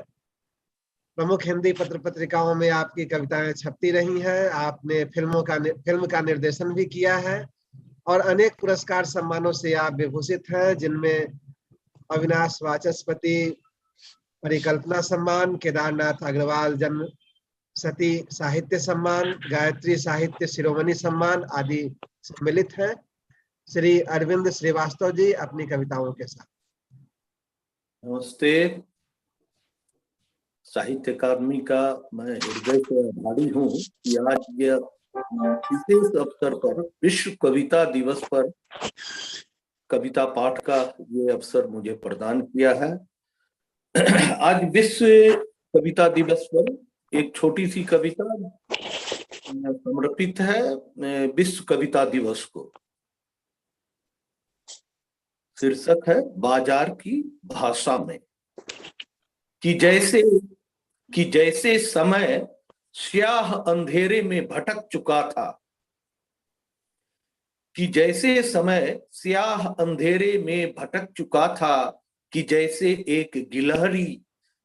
प्रमुख हिंदी पत्र पत्रिकाओं में आपकी कविताएं छपती रही हैं। आपने फिल्म का निर्देशन भी किया है और अनेक पुरस्कार सम्मानों से आप विभूषित हैं, जिनमें अविनाश वाचस्पति परिकल्पना सम्मान, केदारनाथ अग्रवाल जन्म सती साहित्य सम्मान, गायत्री साहित्य शिरोमणि सम्मान आदि सम्मिलित हैं। श्री अरविंद श्रीवास्तव जी अपनी कविताओं के साथ। नमस्ते। साहित्य अकादमी का मैं हृदय से आभारी हूँ कि आज यह विशेष अवसर पर विश्व कविता दिवस पर कविता पाठ का ये अवसर मुझे प्रदान किया है। आज विश्व कविता दिवस पर एक छोटी सी कविता समर्पित है विश्व कविता दिवस को। शीर्षक है बाजार की भाषा में। कि जैसे समय स्याह अंधेरे में भटक चुका था, कि जैसे समय स्याह अंधेरे में भटक चुका था, कि जैसे एक गिलहरी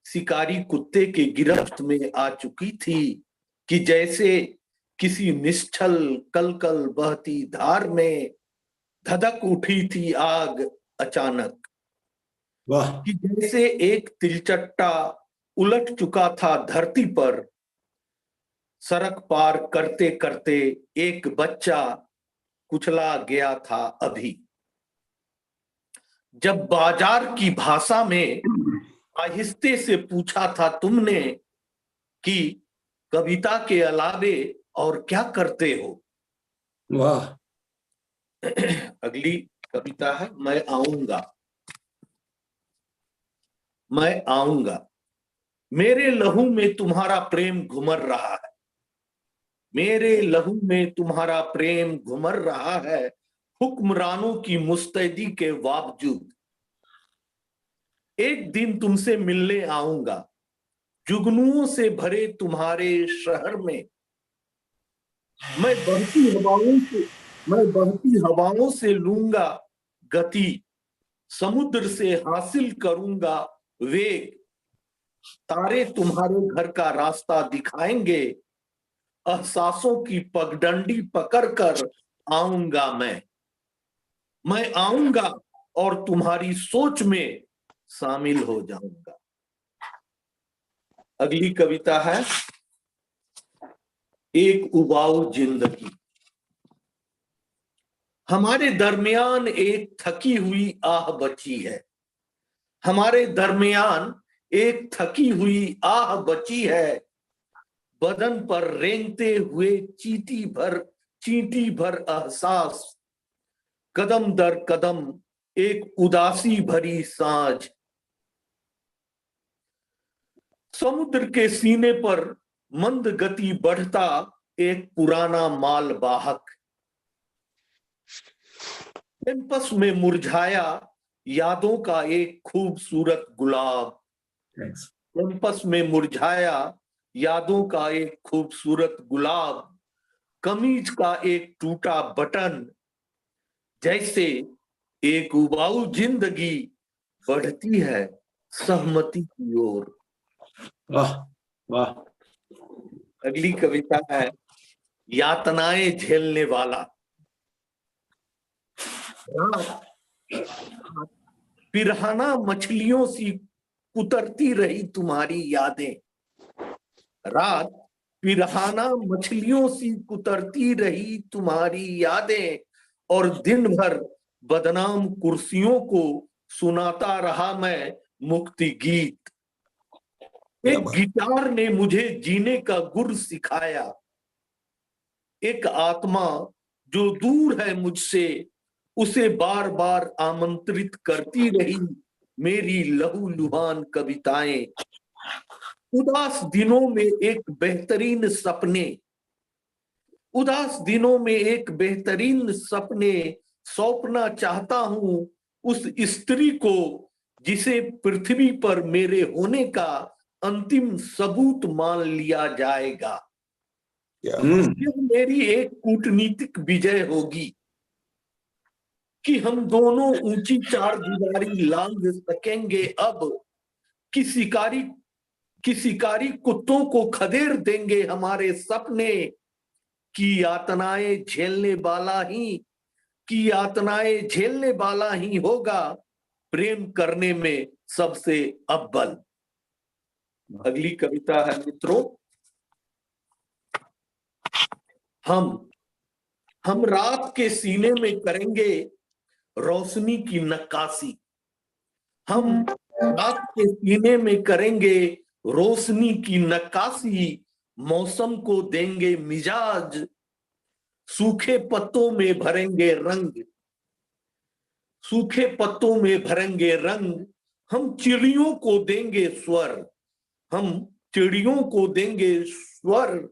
शिकारी कुत्ते के गिरफ्त में आ चुकी थी, कि जैसे किसी निश्चल कलकल बहती धार में धधक उठी थी आग अचानक, वाह कि जैसे एक तिलचट्टा उलट चुका था धरती पर, सड़क पार करते करते एक बच्चा कुचला गया था अभी। जब बाजार की भाषा में आहिस्ते से पूछा था तुमने कि कविता के अलावे और क्या करते हो। वाह अगली कविता है मैं आऊंगा। मैं आऊंगा, मेरे लहू में तुम्हारा प्रेम घुमर रहा है, मेरे लहू में तुम्हारा प्रेम घुमर रहा है, हुक्मरानों की मुस्तैदी के बावजूद। एक दिन तुमसे मिलने आऊंगा, जुगनुओं से भरे तुम्हारे शहर में। मैं बहती हवाओं से लूंगा गति, समुद्र से हासिल करूंगा वेग। तारे तुम्हारे घर का रास्ता दिखाएंगे, एहसासों की पगडंडी पकड़कर आऊंगा मैं आऊंगा और तुम्हारी सोच में शामिल हो जाऊंगा। अगली कविता है एक उबाऊ जिंदगी। हमारे दरमियान एक थकी हुई आह बची है, हमारे दरमियान एक थकी हुई आह बची है, बदन पर रेंगते हुए चींटी भर एहसास, कदम दर कदम एक उदासी भरी सांझ। समुद्र के सीने पर मंद गति बढ़ता एक पुराना माल वाहक, कैंपस में मुरझाया यादों का एक खूबसूरत गुलाब, कैंपस में मुरझाया यादों का एक खूबसूरत गुलाब, कमीज का एक टूटा बटन, जैसे एक उबाऊ जिंदगी बढ़ती है सहमति की ओर। वाह वाह अगली कविता है यातनाएं झेलने वाला। पिरहाना मछलियों सी कुतरती रही तुम्हारी यादें, रात पिरहाना मछलियों सी कुतरती रही तुम्हारी यादें, और दिन भर बदनाम कुर्सियों को सुनाता रहा मैं मुक्ति गीत। एक गिटार ने मुझे जीने का गुर सिखाया, एक आत्मा जो दूर है मुझसे उसे बार बार आमंत्रित करती रही मेरी लहूलुहान कविताएं। उदास दिनों में एक बेहतरीन सपने, उदास दिनों में एक बेहतरीन सपने सौंपना चाहता हूं उस स्त्री को जिसे पृथ्वी पर मेरे होने का अंतिम सबूत मान लिया जाएगा। यह मेरी एक कूटनीतिक विजय होगी कि हम दोनों ऊंची चार दीवारी लांघ सकेंगे अब, कि शिकारी कुत्तों को खदेड़ देंगे हमारे सपने, कि यातनाएं झेलने वाला ही होगा प्रेम करने में सबसे अव्वल। अगली कविता है मित्रों हम रात के सीने में करेंगे रोशनी की नक्काशी, हम रात के सीने में करेंगे रोशनी की नक्काशी, मौसम को देंगे मिजाज, सूखे पत्तों में भरेंगे रंग, सूखे पत्तों में भरेंगे रंग, हम चिड़ियों को देंगे स्वर, हम चिड़ियों को देंगे स्वर,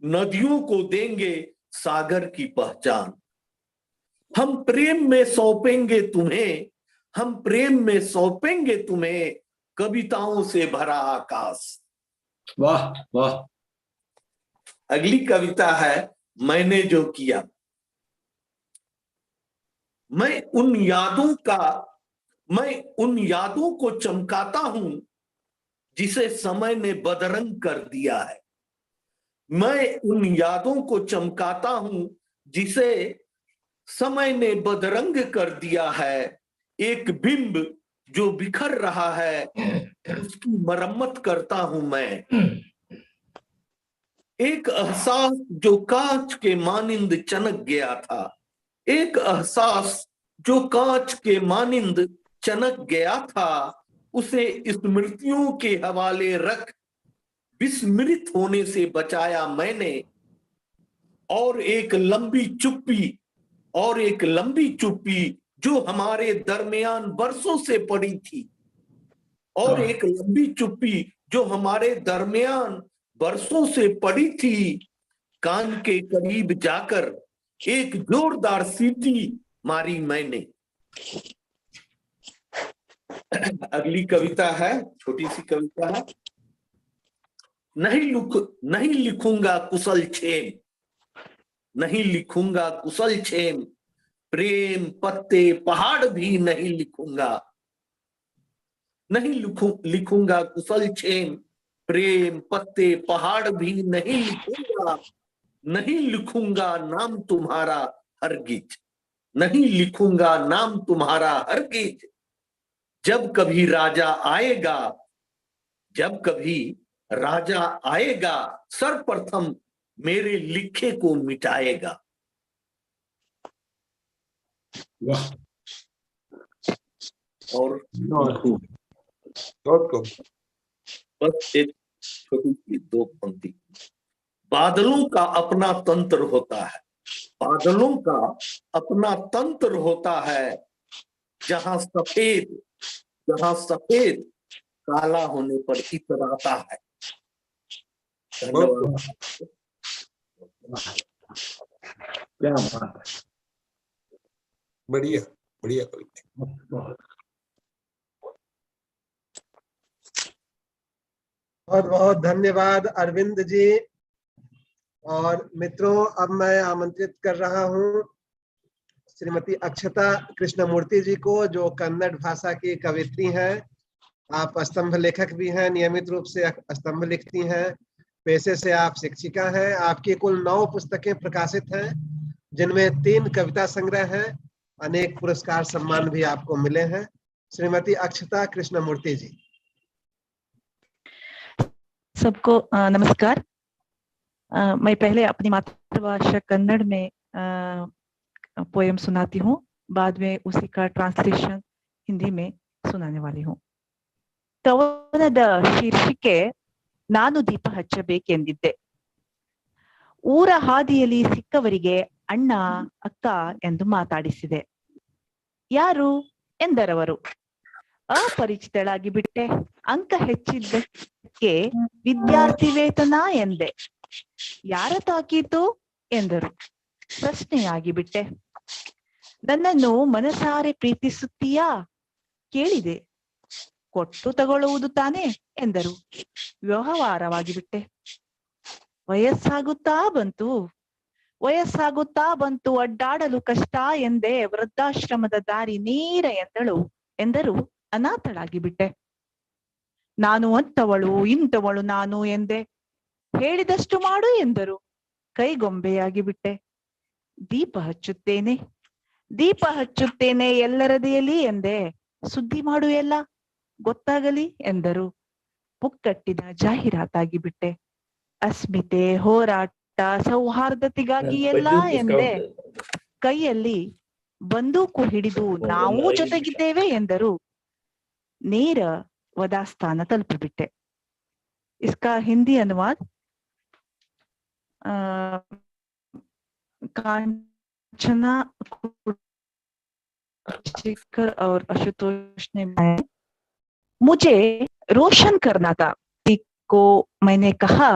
नदियों को देंगे सागर की पहचान। हम प्रेम में सौंपेंगे तुम्हें, हम प्रेम में सौंपेंगे तुम्हें कविताओं से भरा आकाश। वाह वाह। अगली कविता है मैंने जो किया। मैं उन यादों को चमकाता हूं जिसे समय ने बदरंग कर दिया है। मैं उन यादों को चमकाता हूं जिसे समय ने बदरंग कर दिया है। एक बिंब जो बिखर रहा है उसकी मरम्मत करता हूं मैं। एक एहसास जो कांच के मानिंद चनक गया था, एक एहसास जो कांच के मानिंद चनक गया था, उसे स्मृतियों के हवाले रख विस्मृत होने से बचाया मैंने। और एक लंबी चुप्पी जो हमारे दरमियान बरसों से पड़ी थी, और एक लंबी चुप्पी जो हमारे दरमियान बरसों से पड़ी थी, कान के करीब जाकर एक जोरदार सीटी मारी मैंने। अगली कविता है, छोटी सी कविता है। नहीं लिखूंगा कुशल क्षेम, नहीं लिखूंगा कुशल क्षेम, प्रेम पत्ते पहाड़ भी नहीं लिखूंगा। नहीं लिखूंगा कुशल क्षेम, प्रेम पत्ते पहाड़ भी नहीं लिखूंगा। नहीं लिखूंगा नाम तुम्हारा हरगिज, नहीं लिखूंगा नाम तुम्हारा हरगिज। जब कभी राजा आएगा सर्वप्रथम मेरे लिखे को मिटाएगा। वाह। और बस एक छोटी सी दो पंक्ति। बादलों का अपना तंत्र होता है, बादलों का अपना तंत्र होता है। जहां सफेद काला होने पर इतराता है। धन्यवाद। क्या बात है, बढ़िया बढ़िया कविता। बहुत बहुत धन्यवाद अरविंद जी। और मित्रों, अब मैं आमंत्रित कर रहा हूं श्रीमती अक्षता कृष्णमूर्ति जी को, जो कन्नड़ भाषा की कवित्री हैं। आप स्तंभ लेखक भी हैं, नियमित रूप से स्तंभ लिखती हैं, पेशे से आप शिक्षिका हैं। आपकी कुल 9 पुस्तकें प्रकाशित हैं, जिनमें 3 कविता संग्रह हैं। अनेक पुरस्कार सम्मान भी आपको मिले हैं। श्रीमती अक्षता कृष्णमूर्ति जी। सबको नमस्कार। मैं पहले अपनी मातृभाषा कन्नड़ में पोएम सुनाती हूँ, बाद में उसी का ट्रांसलेशन हिंदी में सुनाने वाली हूँ। ಕವನದ ಶೀರ್ಷಿಕೆ ನಾನು ದೀಪ ಹಚ್ಚಬೇಕೆಂದಿದ್ದೆ. ಊರ ಹಾದಿಯಲ್ಲಿ ಸಿಕ್ಕವರಿಗೆ ಅಣ್ಣ ಅಕ್ಕ ಎಂದು ಮಾತಾಡಿಸಿದೆ. ಯಾರು ಎಂದರವರು. ಅಪರಿಚಿತಳಾಗಿ ಬಿಟ್ಟೆ. ಅಂಕ ಹೆಚ್ಚಿದ್ದಕ್ಕೆ ವಿದ್ಯಾರ್ಥಿ ವೇತನ ಎಂದೆ. ಯಾರ ತಾಕೀತು ಎಂದರು. ಪ್ರಶ್ನೆಯಾಗಿ ಬಿಟ್ಟೆ. ನನ್ನನ್ನು ಮನಸಾರೆ ಪ್ರೀತಿಸುತ್ತೀಯಾ ಕೇಳಿದೆ. ಕೊಟ್ಟು ತಗೊಳ್ಳುವುದು ತಾನೆ ಎಂದರು. ವ್ಯವಹಾರವಾಗಿ ಬಿಟ್ಟೆ. ವಯಸ್ಸಾಗುತ್ತಾ ಬಂತು ಅಡ್ಡಾಡಲು ಕಷ್ಟ ಎಂದೇ. ವೃದ್ಧಾಶ್ರಮದ ದಾರಿ ನೇರ ಎಂದರು. ಅನಾಥಳಾಗಿ ಬಿಟ್ಟೆ. ನಾನು ಅಂತವಳು ಇಂಥವಳು ನಾನು ಎಂದೆ. ಹೇಳಿದಷ್ಟು ಮಾಡು ಎಂದರು. ಕೈಗೊಂಬೆಯಾಗಿ ಬಿಟ್ಟೆ. ದೀಪ ಹಚ್ಚುತ್ತೇನೆ ಎಲ್ಲರದೆಯಲಿ ಎಂದೆ. ಸುದ್ದಿ ಮಾಡು ಎಲ್ಲ ಗೊತ್ತಾಗಲಿ ಎಂದರು. ಪುಕ್ಕಟ್ಟಿನ ಜಾಹೀರಾತಾಗಿ ಬಿಟ್ಟೆ. ಅಸ್ಮಿತೆ ಹೋರಾಟ ಸೌಹಾರ್ದತೆಗಾಗಿ ಎಲ್ಲ ಎಂದೆ. ಕೈಯಲ್ಲಿ ಬಂದೂಕು ಹಿಡಿದು ನಾವು ಜೊತೆಗಿದ್ದೇವೆ ಎಂದರು. ನೇರ ವಧಾಸ್ಥಾನ ತಲುಪಿಬಿಟ್ಟೆ. इसका हिंदी अनुवाद कांचना और आशुतोष ने मुझे रोशन करना था। को मैंने कहा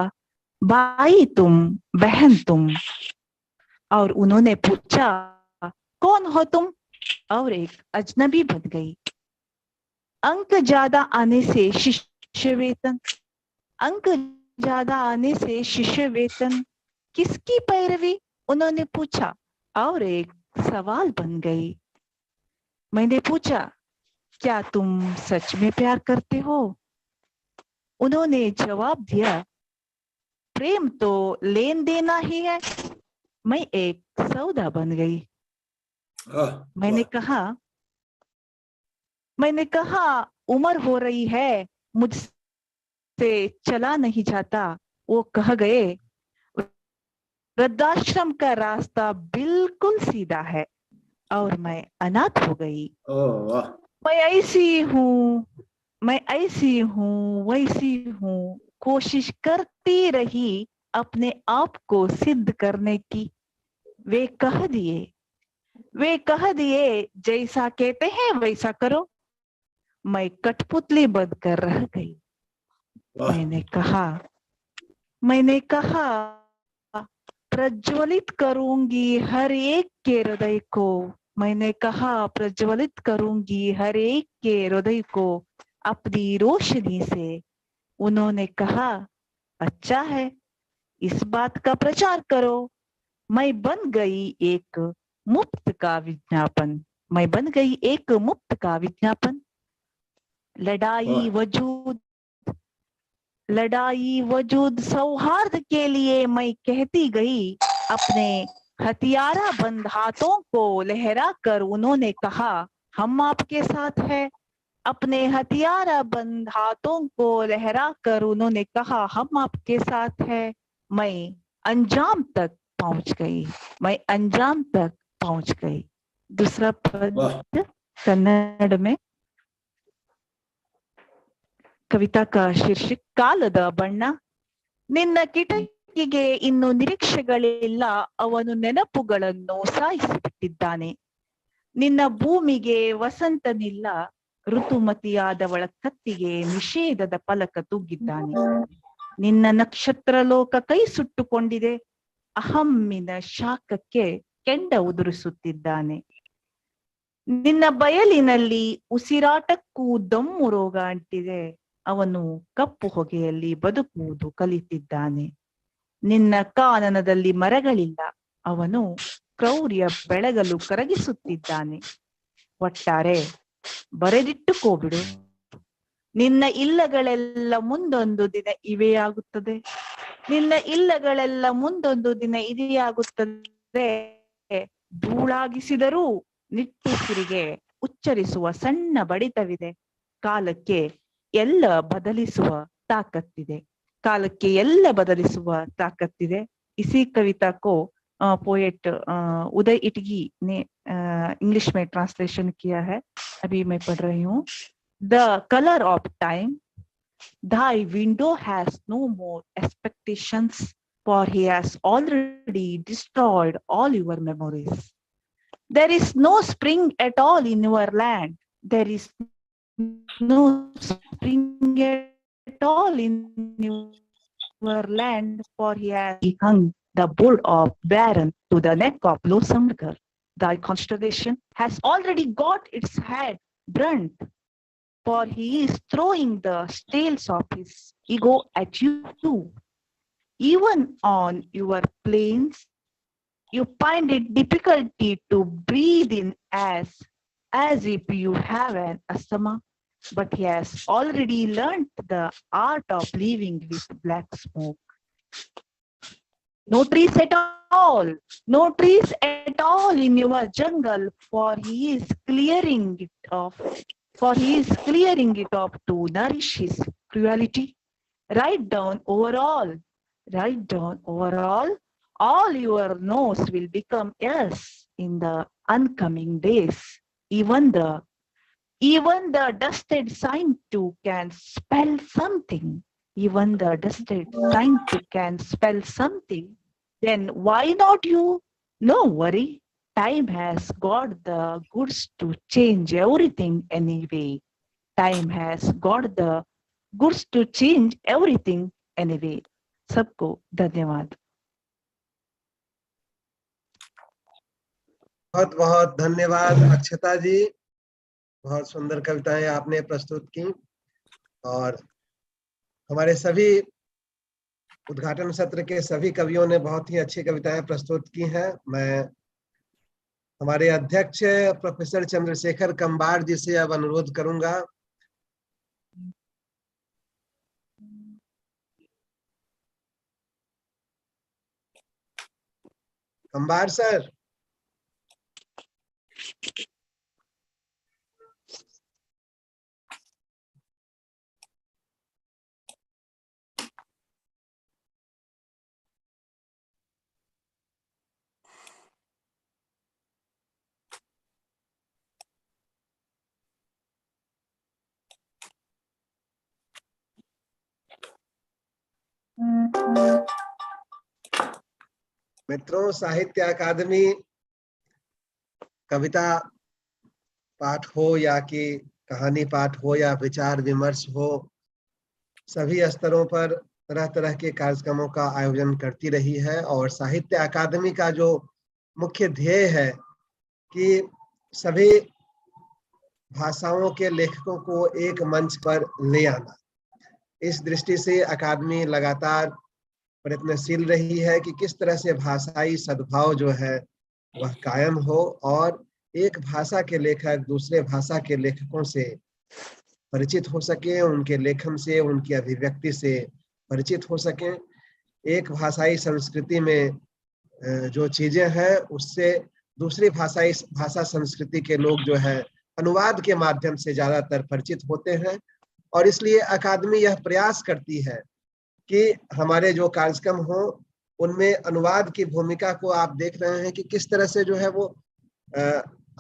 भाई तुम, बहन तुम, और उन्होंने पूछा कौन हो तुम, और एक अजनबी बन गई। अंक ज्यादा आने से शिष्य वेतन, अंक ज्यादा आने से शिष्य वेतन, किसकी पैरवी, उन्होंने पूछा और एक सवाल बन गई। मैंने पूछा, क्या तुम सच में प्यार करते हो? उन्होंने जवाब दिया, प्रेम तो लेन देना ही है। मैं एक सौदा बन गई। मैंने कहा उम्र हो रही है, मुझसे चला नहीं जाता। वो कह गए, वृद्धाश्रम का रास्ता बिल्कुल सीधा है। और मैं अनाथ हो गई। मैं ऐसी हूँ, मैं ऐसी हूँ, वैसी हूँ, कोशिश करती रही अपने आप को सिद्ध करने की। वे कह दिए जैसा कहते हैं वैसा करो। मैं कठपुतली बनकर रह गई। मैंने कहा प्रज्वलित करूंगी हर एक के हृदय को। मैंने कहा प्रज्वलित करूंगी हर एक के हृदय को अपनी रोशनी से। उन्होंने कहा, अच्छा है, इस बात का प्रचार करो। मैं बन गई एक मुफ्त का विज्ञापन। मैं बन गई एक मुफ्त का विज्ञापन। लड़ाई वजूद सौहार्द के लिए मैं कहती गई। अपने हथियारा बंद हाथों को लहरा कर उन्होंने कहा, हम आपके साथ हैं। अपने हथियारा बंद हाथों को लहरा कर उन्होंने कहा, हम आपके साथ हैं। मैं अंजाम तक पहुंच गई। मैं अंजाम तक पहुंच गई। दूसरा पद कन्नड़ में। ಕವಿತಾ ಶೀರ್ಷಿಕೆ ಕಾಲದ ಬಣ್ಣ. ನಿನ್ನ ಕಿಟಕಿಗೆ ಇನ್ನು ನಿರೀಕ್ಷೆಗಳಿಲ್ಲ, ಅವನು ನೆನಪುಗಳನ್ನು ಸಾಯಿಸಿಬಿಟ್ಟಿದ್ದಾನೆ. ನಿನ್ನ ಭೂಮಿಗೆ ವಸಂತನಿಲ್ಲ, ಋತುಮತಿಯಾದವಳ ಕತ್ತಿಗೆ ನಿಷೇಧದ ಫಲಕ ತೂಗಿದ್ದಾನೆ. ನಿನ್ನ ನಕ್ಷತ್ರ ಲೋಕ ಕೈ ಸುಟ್ಟುಕೊಂಡಿದೆ, ಅಹಮ್ಮಿನ ಶಾಖಕ್ಕೆ ಕೆಂಡ ಉದುರಿಸುತ್ತಿದ್ದಾನೆ. ನಿನ್ನ ಬಯಲಿನಲ್ಲಿ ಉಸಿರಾಟಕ್ಕೂ ದಮ್ಮು ರೋಗ ಅಂಟಿದೆ, ಅವನು ಕಪ್ಪು ಹೊಗೆಯಲ್ಲಿ ಬದುಕುವುದು ಕಲಿತಿದ್ದಾನೆ. ನಿನ್ನ ಕಾನನದಲ್ಲಿ ಮರಗಳಿಲ್ಲ, ಅವನು ಕ್ರೌರ್ಯ ಬೆಳಗಲು ಕರಗಿಸುತ್ತಿದ್ದಾನೆ. ಒಟ್ಟಾರೆ ಬರೆದಿಟ್ಟುಕೋಬಿಡು, ನಿನ್ನ ಇಲ್ಲಗಳೆಲ್ಲ ಮುಂದೊಂದು ದಿನ ಇವೆಯಾಗುತ್ತದೆ. ನಿನ್ನ ಇಲ್ಲಗಳೆಲ್ಲ ಮುಂದೊಂದು ದಿನ ಇವೆಯಾಗುತ್ತದೆ. ಧೂಳಾಗಿಸಿದರೂ ನಿಟ್ಟುಸಿರಿಗೆ ಉಚ್ಚರಿಸುವ ಸಣ್ಣ ಬಡಿತವಿದೆ. ಕಾಲಕ್ಕೆ ಎಲ್ಲ ಬದಲಿಸುವ ತಾಕತ್ತಿದೆ. कालಕ್ಕೆ ಎಲ್ಲ ಬದಲಿಸುವ ताकत है। इसी कविता को पोएट उदय इटगी ने इंग्लिश में ट्रांसलेशन किया है। अभी मैं पढ़ रही हूँ। The color of time, thy window has no more expectations, for he has already destroyed all your memories. There is no spring at all in your land. There is no spring at all in your land, for he has hung the board of barren to the neck of loathsome girl. Thy constellation has already got its head burnt, for he is throwing the scales of his ego at you. Even on your plains, you find it difficulty to breathe in as if you have an asthma, but he has already learnt the art of living with black smoke. No trees at all, no trees at all in your jungle, for he is clearing it off. For he is clearing it off to nourish his cruelty. Write down overall, all your no's will become yes in the oncoming days. Even the dusted sign too can spell something. Even the dusted sign too can spell something. Then why not you? No worry. Time has got the goods to change everything anyway. Time has got the goods to change everything anyway. सबको धन्यवाद। बहुत बहुत धन्यवाद अक्षता जी। बहुत सुंदर कविताएं आपने प्रस्तुत की और हमारे सभी उद्घाटन सत्र के सभी कवियों ने बहुत ही अच्छी कविताएं प्रस्तुत की हैं। मैं हमारे अध्यक्ष प्रोफेसर चंद्रशेखर कंबार जी से अब अनुरोध करूंगा कंबार सर। मित्रों, साहित्य अकादमी कविता पाठ हो या कि कहानी पाठ हो या विचार विमर्श हो, सभी स्तरों पर तरह तरह के कार्यक्रमों का आयोजन करती रही है और साहित्य अकादमी का जो मुख्य ध्येय है कि सभी भाषाओं के लेखकों को एक मंच पर ले आना। इस दृष्टि से अकादमी लगातार प्रयत्नशील रही है कि किस तरह से भाषाई सद्भाव जो है वह कायम हो और एक भाषा के लेखक दूसरे भाषा के लेखकों से परिचित हो सके, उनके लेखन से, उनकी अभिव्यक्ति से परिचित हो सके। एक भाषाई संस्कृति में जो चीजें हैं उससे दूसरी भाषा संस्कृति के लोग जो है अनुवाद के माध्यम से ज्यादातर परिचित होते हैं और इसलिए अकादमी यह प्रयास करती है कि हमारे जो कार्यक्रम हो उनमें अनुवाद की भूमिका को आप देख रहे हैं कि किस तरह से जो है वो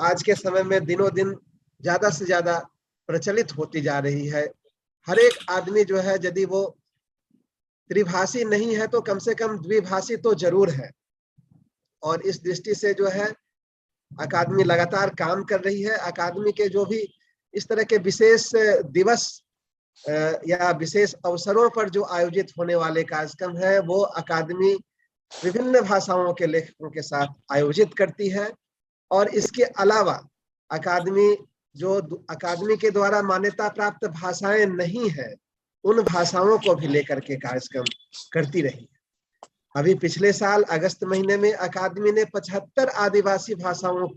आज के समय में दिनों दिन ज्यादा से ज्यादा प्रचलित होती जा रही है। हर एक आदमी जो है यदि वो त्रिभाषी नहीं है तो कम से कम द्विभाषी तो जरूर है और इस दृष्टि से जो है अकादमी लगातार काम कर रही है। अकादमी के जो भी इस तरह के विशेष दिवस या विशेष अवसरों पर जो आयोजित होने वाले कार्यक्रम है वो अकादमी विभिन्न भाषाओं के लेखकों के साथ आयोजित करती है और इसके अलावा अकादमी जो अकादमी के द्वारा मान्यता प्राप्त भाषाएं नहीं है उन भाषाओं को भी लेकर के कार्यक्रम करती रही। अभी पिछले साल अगस्त महीने में अकादमी ने 75 आदिवासी भाषाओं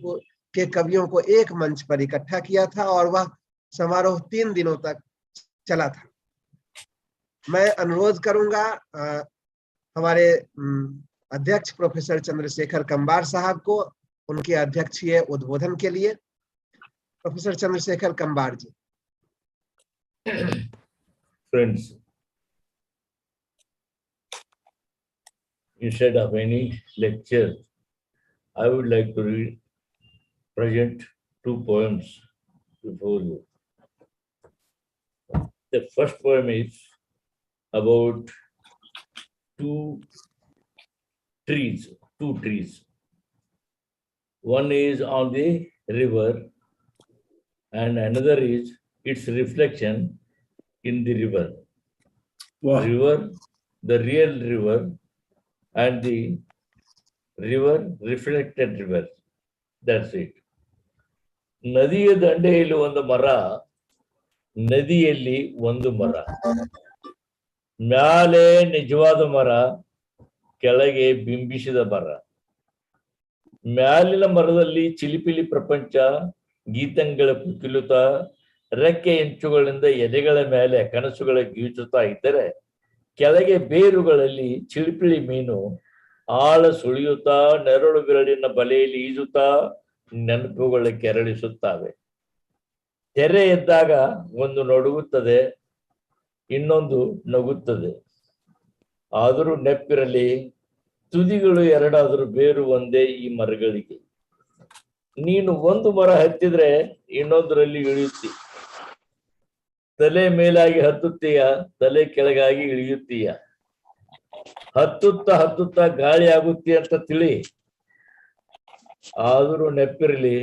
के कवियों को एक मंच पर इकट्ठा किया था और वह समारोह 3 दिनों तक चला था। मैं अनुरोध करूंगा हमारे अध्यक्ष प्रोफेसर चंद्रशेखर कंबार साहब को उनके अध्यक्षीय उद्बोधन के लिए। Professor Chandrashekhar Kambar ji. Friends, instead of any lecture, I would like to present 2 poems before you. The first poem is about two trees. One is on the river and another is its reflection in the river. Wow. River, the real river, and the river, reflected river. That's it. ನದಿಯ ದಂಡೆಯಲ್ಲಿ ಒಂದು ಮರ, ನದಿಯಲ್ಲಿ ಒಂದು ಮರ, ಮ್ಯಾಲೆ ನಿಜವಾದ ಮರ, ಕೆಳಗೆ ಬಿಂಬಿಸಿದ ಮರ. ಮ್ಯಾಲಿನ ಮರದಲ್ಲಿ ಚಿಲಿಪಿಲಿ ಪ್ರಪಂಚ ಗೀತಂಗಳ ಪುಕಿಲುತ ರೆಕ್ಕೆ ಎಂಚುಗಳಿಂದ ಎದೆಗಳ ಮೇಲೆ ಕನಸುಗಳ ಗೀಚುತ್ತಾ ಇದ್ದರೆ ಕೆಳಗೆ ಬೇರುಗಳಲ್ಲಿ ಚಿಲಿಪಿಳಿ ಮೀನು ಆಳ ಸುಳಿಯುತ್ತಾ ನೆರಳು ಬಿರಳಿನ ಬಲೆಯಲ್ಲಿ ಈಜುತ್ತಾ ನೆನಪುಗಳ ಕೆರಳಿಸುತ್ತಾವೆ. ತೆರೆ ಎದ್ದಾಗ ಒಂದು ನಡುಗುತ್ತದೆ, ಇನ್ನೊಂದು ನಗುತ್ತದೆ. ಆದರೂ ನೆಪ್ಪಿರಲಿ, ತುದಿಗಳು ಎರಡಾದರೂ ಬೇರು ಒಂದೇ ಈ ಮರಗಳಿಗೆ. ನೀನು ಒಂದು ಮರ ಹತ್ತಿದ್ರೆ ಇನ್ನೊಂದರಲ್ಲಿ ಇಳಿಯುತ್ತಿ, ತಲೆ ಮೇಲಾಗಿ ಹತ್ತುತ್ತೀಯ, ತಲೆ ಕೆಳಗಾಗಿ ಇಳಿಯುತ್ತೀಯ. ಹತ್ತುತ್ತಾ ಗಾಳಿ ಆಗುತ್ತಿ ಅಂತ ತಿಳಿ. ಆದರೂ ನೆಪ್ಪಿರಲಿ,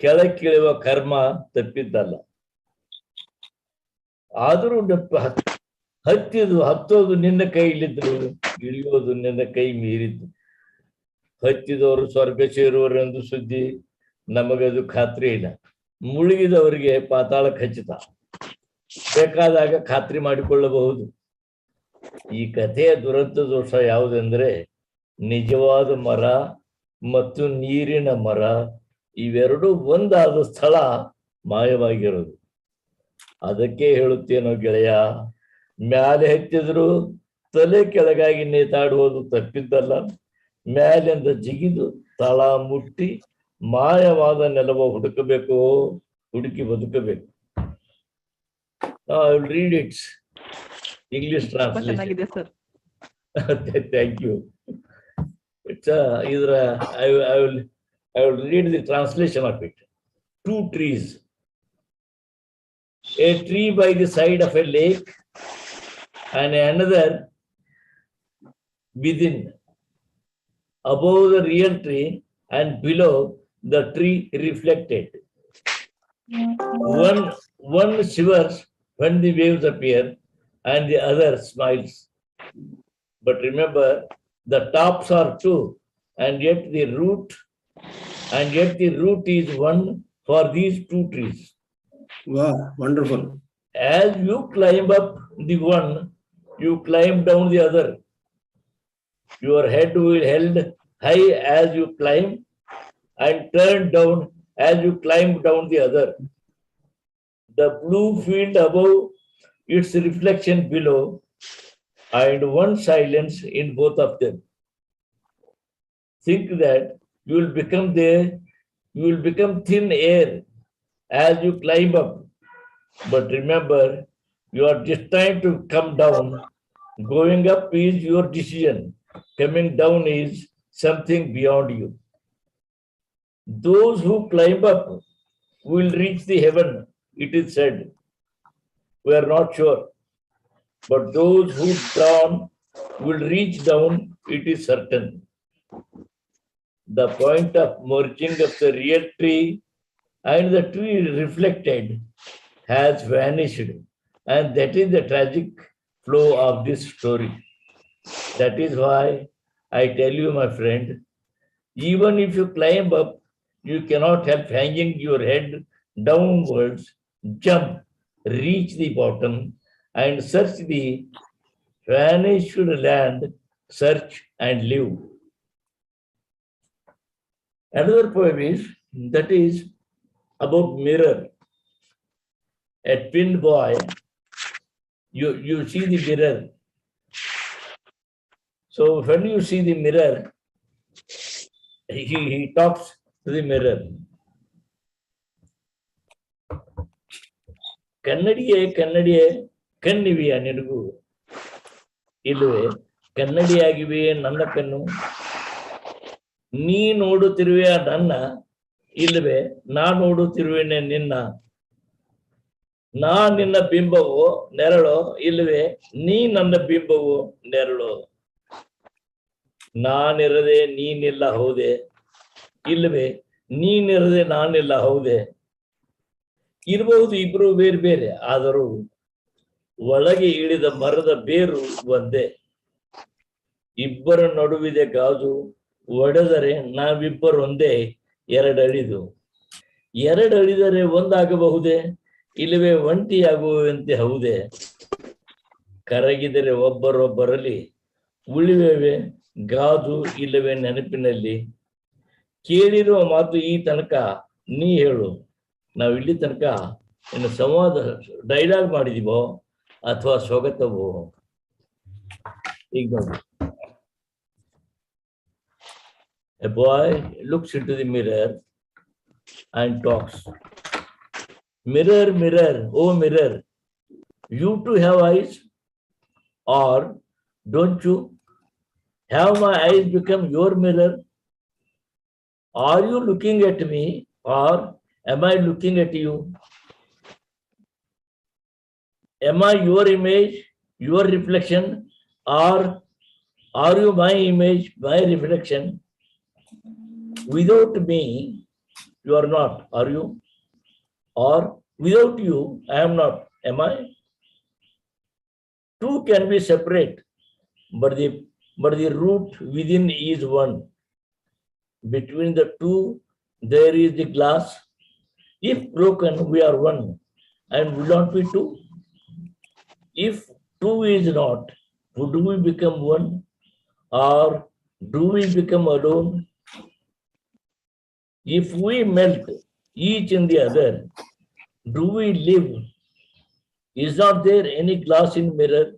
ಕೆಳಕ್ಕಿಳಿಯುವ ಕರ್ಮ ತಪ್ಪಿದ್ದಲ್ಲ. ಆದರೂ ಹತ್ತೋದು ನಿನ್ನ ಕೈಲಿದ್ರು, ಇಳಿಯೋದು ನಿನ್ನ ಕೈ ಮೀರಿದ್ದು. ಹತ್ತಿದವರು ಸ್ವರ್ಗ ಸೇರುವರು ಎಂದು ಸುದ್ದಿ, ನಮಗದು ಖಾತ್ರಿ ಇಲ್ಲ. ಮುಳುಗಿದವರಿಗೆ ಪಾತಾಳ ಖಚಿತ, ಬೇಕಾದಾಗ ಖಾತ್ರಿ ಮಾಡಿಕೊಳ್ಳಬಹುದು. ಈ ಕಥೆಯ ದುರಂತ ದೋಷ ಯಾವುದೆಂದ್ರೆ ನಿಜವಾದ ಮರ ಮತ್ತು ನೀರಿನ ಮರ ಇವೆರಡೂ ಒಂದಾದ ಸ್ಥಳ ಮಾಯವಾಗಿರೋದು. ಅದಕ್ಕೆ ಹೇಳುತ್ತೇನೋ ಗೆಳೆಯ, ಮ್ಯಾಲೆ ಹತ್ತಿದ್ರು ತಲೆ ಕೆಳಗಾಗಿ ನೇತಾಡುವುದು ತಪ್ಪಿದ್ದಲ್ಲ. ಮ್ಯಾಲಿಂದ ಜಿಗಿದು ತಳ ಮುಟ್ಟಿ ಮಾಯವಾದ ನೆಲವ ಹುಡುಕಿ ಬದುಕಬೇಕು. I will read its English translation. Thank you. It's I will read the translation of it. Two trees. A tree by the side of a lake and another within. Above the real tree and below the tree reflected. One shivers when the waves appear and the other smiles. But remember, the tops are two, and yet the root is one for these two trees. Wow, wonderful. As you climb up the one, you climb down the other. Your head will held high as you climb and turned down as you climb down the other. The blue field above, its reflection below, and one silence in both of them. Think that you will become thin air as you climb up. But remember, you are destined to come down. Going up is your decision. Coming down is something beyond you. Those who climb up will reach the heaven, it is said. We are not sure. But those who down will reach down, it is certain. The point of merging of the real tree and the tree reflected has vanished, and that is the tragic flow of this story. That is why I tell you, my friend, even if you climb up, you cannot help hanging your head downwards, jump, reach the bottom, and search the vanished land, search and live. Another poem is about mirror. A twin boy, you see the mirror. So when you see the mirror, he talks to the mirror. ಕನ್ನಡಿಯೇ ಕಣ್ಣಿವೆಯ ನಿನಗೂ, ಇಲ್ಲವೇ ಕನ್ನಡಿಯಾಗಿವೆ ನನ್ನ ಕಣ್ಣು. ನೀ ನೋಡುತ್ತಿರುವೆ ನನ್ನ, ಇಲ್ಲವೇ ನಾ ನೋಡುತ್ತಿರುವೆನೆ ನಿನ್ನ. ನಾ ನಿನ್ನ ಬಿಂಬವೋ ನೆರಳೋ, ಇಲ್ಲವೇ ನೀ ನನ್ನ ಬಿಂಬವೋ ನೆರಳೋ. ನಾನಿರದೆ ನೀನಿಲ್ಲ ಹೌದೆ, ಇಲ್ಲವೇ ನೀನಿರದೆ ನಾನಿಲ್ಲ ಹೌದೆ. ಇರಬಹುದು ಇಬ್ರು ಬೇರೆ ಬೇರೆ, ಆದರೂ ಒಳಗೆ ಇಳಿದ ಮರದ ಬೇರು ಒಂದೇ. ಇಬ್ಬರ ನಡುವಿದೆ ಗಾಜು, ಒಡೆದರೆ ನಾವಿಬ್ಬರೊಂದೇ ಎರಡಳಿದು. ಎರಡಳಿದರೆ ಒಂದಾಗಬಹುದೇ, ಇಲ್ಲವೇ ಒಂಟಿಯಾಗುವಂತೆ ಹೌದೇ. ಕರಗಿದರೆ ಒಬ್ಬರೊಬ್ಬರಲ್ಲಿ ಉಳಿವೆವೆ ಗಾಜು ಇಲ್ಲವೇ ನೆನಪಿನಲ್ಲಿ. ಕೇಳಿರುವ ಮಾತು ಈ ತನಕ ನೀ ಹೇಳು, ನಾವು ಇಲ್ಲಿ ತನಕ ಇನ್ನು ಸಂವಾದ ಡೈಲಾಗ್ ಮಾಡಿದೀವೋ ಅಥವಾ ಸ್ವಗತವೋ? ಈಗ ನೋಡಿ, a boy looks into the mirror and talks. Mirror, mirror, oh mirror, you too have eyes, or don't you? Have my eyes become your mirror? Are you looking at me, or am I looking at you? Am I your image, your reflection, or are you my image, my reflection? Without me, you are not, are you? Or without you, I am not, am I? Two can be separate, but the root within is one. Between the two, there is the glass, If broken, we are one, and will not be two. If two is not, do we become one, or do we become alone? If we melt each in the other, do we live? Is not there any glass in mirror?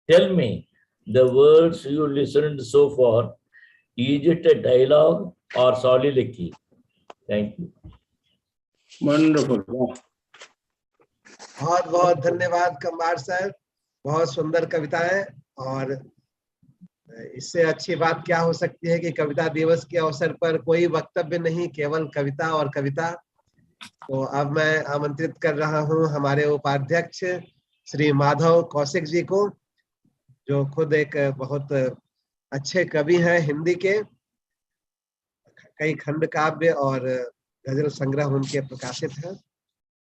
Tell me, the words you listened so far, is it a dialogue or soliloquy? Thank you. Wonderful. Wow. बहुत बहुत धन्यवाद कम्बार साहब, बहुत सुंदर कविताएं। और इससे अच्छी बात क्या हो सकती है कि कविता दिवस के अवसर पर कोई वक्तव्य नहीं, केवल कविता और कविता। तो अब मैं आमंत्रित कर रहा हूं हमारे उपाध्यक्ष श्री माधव कौशिक जी को, जो खुद एक बहुत अच्छे कवि हैं हिंदी के। कई खंड काव्य और गजल संग्रह उनके प्रकाशित हैं।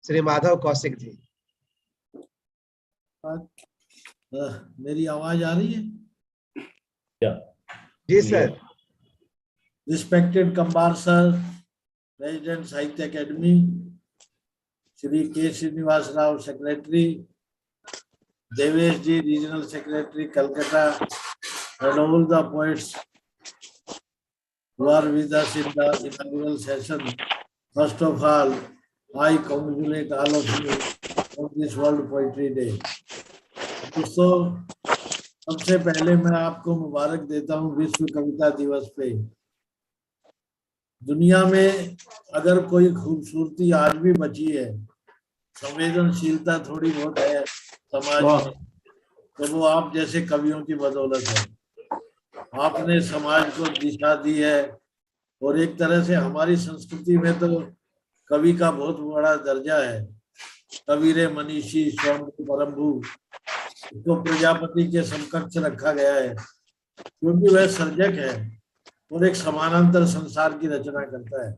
श्री माधव कौशिक जी। मेरी आवाज आ रही है? जी sir. Respected Kambar sir, president Sahitya Akademi, Shri K Srinivas Rao secretary, Devesh ji regional secretary Calcutta, and all the poets who are with us in the inaugural session. First of all, I congratulate all of you on this World Poetry Day. दोस्तों, सबसे पहले मैं आपको मुबारक देता हूँ विश्व कविता दिवस पे। दुनिया में अगर कोई खूबसूरती आज भी बची है, संवेदनशीलता थोड़ी बहुत है समाज में, तो वो आप जैसे कवियों की बदौलत है। आपने समाज को दिशा दी है और एक तरह से हमारी संस्कृति में तो कवि का बहुत बड़ा दर्जा है। कबीरे मनीषी स्वयं परमभू को प्रजापति के समकक्ष रखा गया है, क्योंकि वह सर्जक है और एक समानांतर संसार की रचना करता है।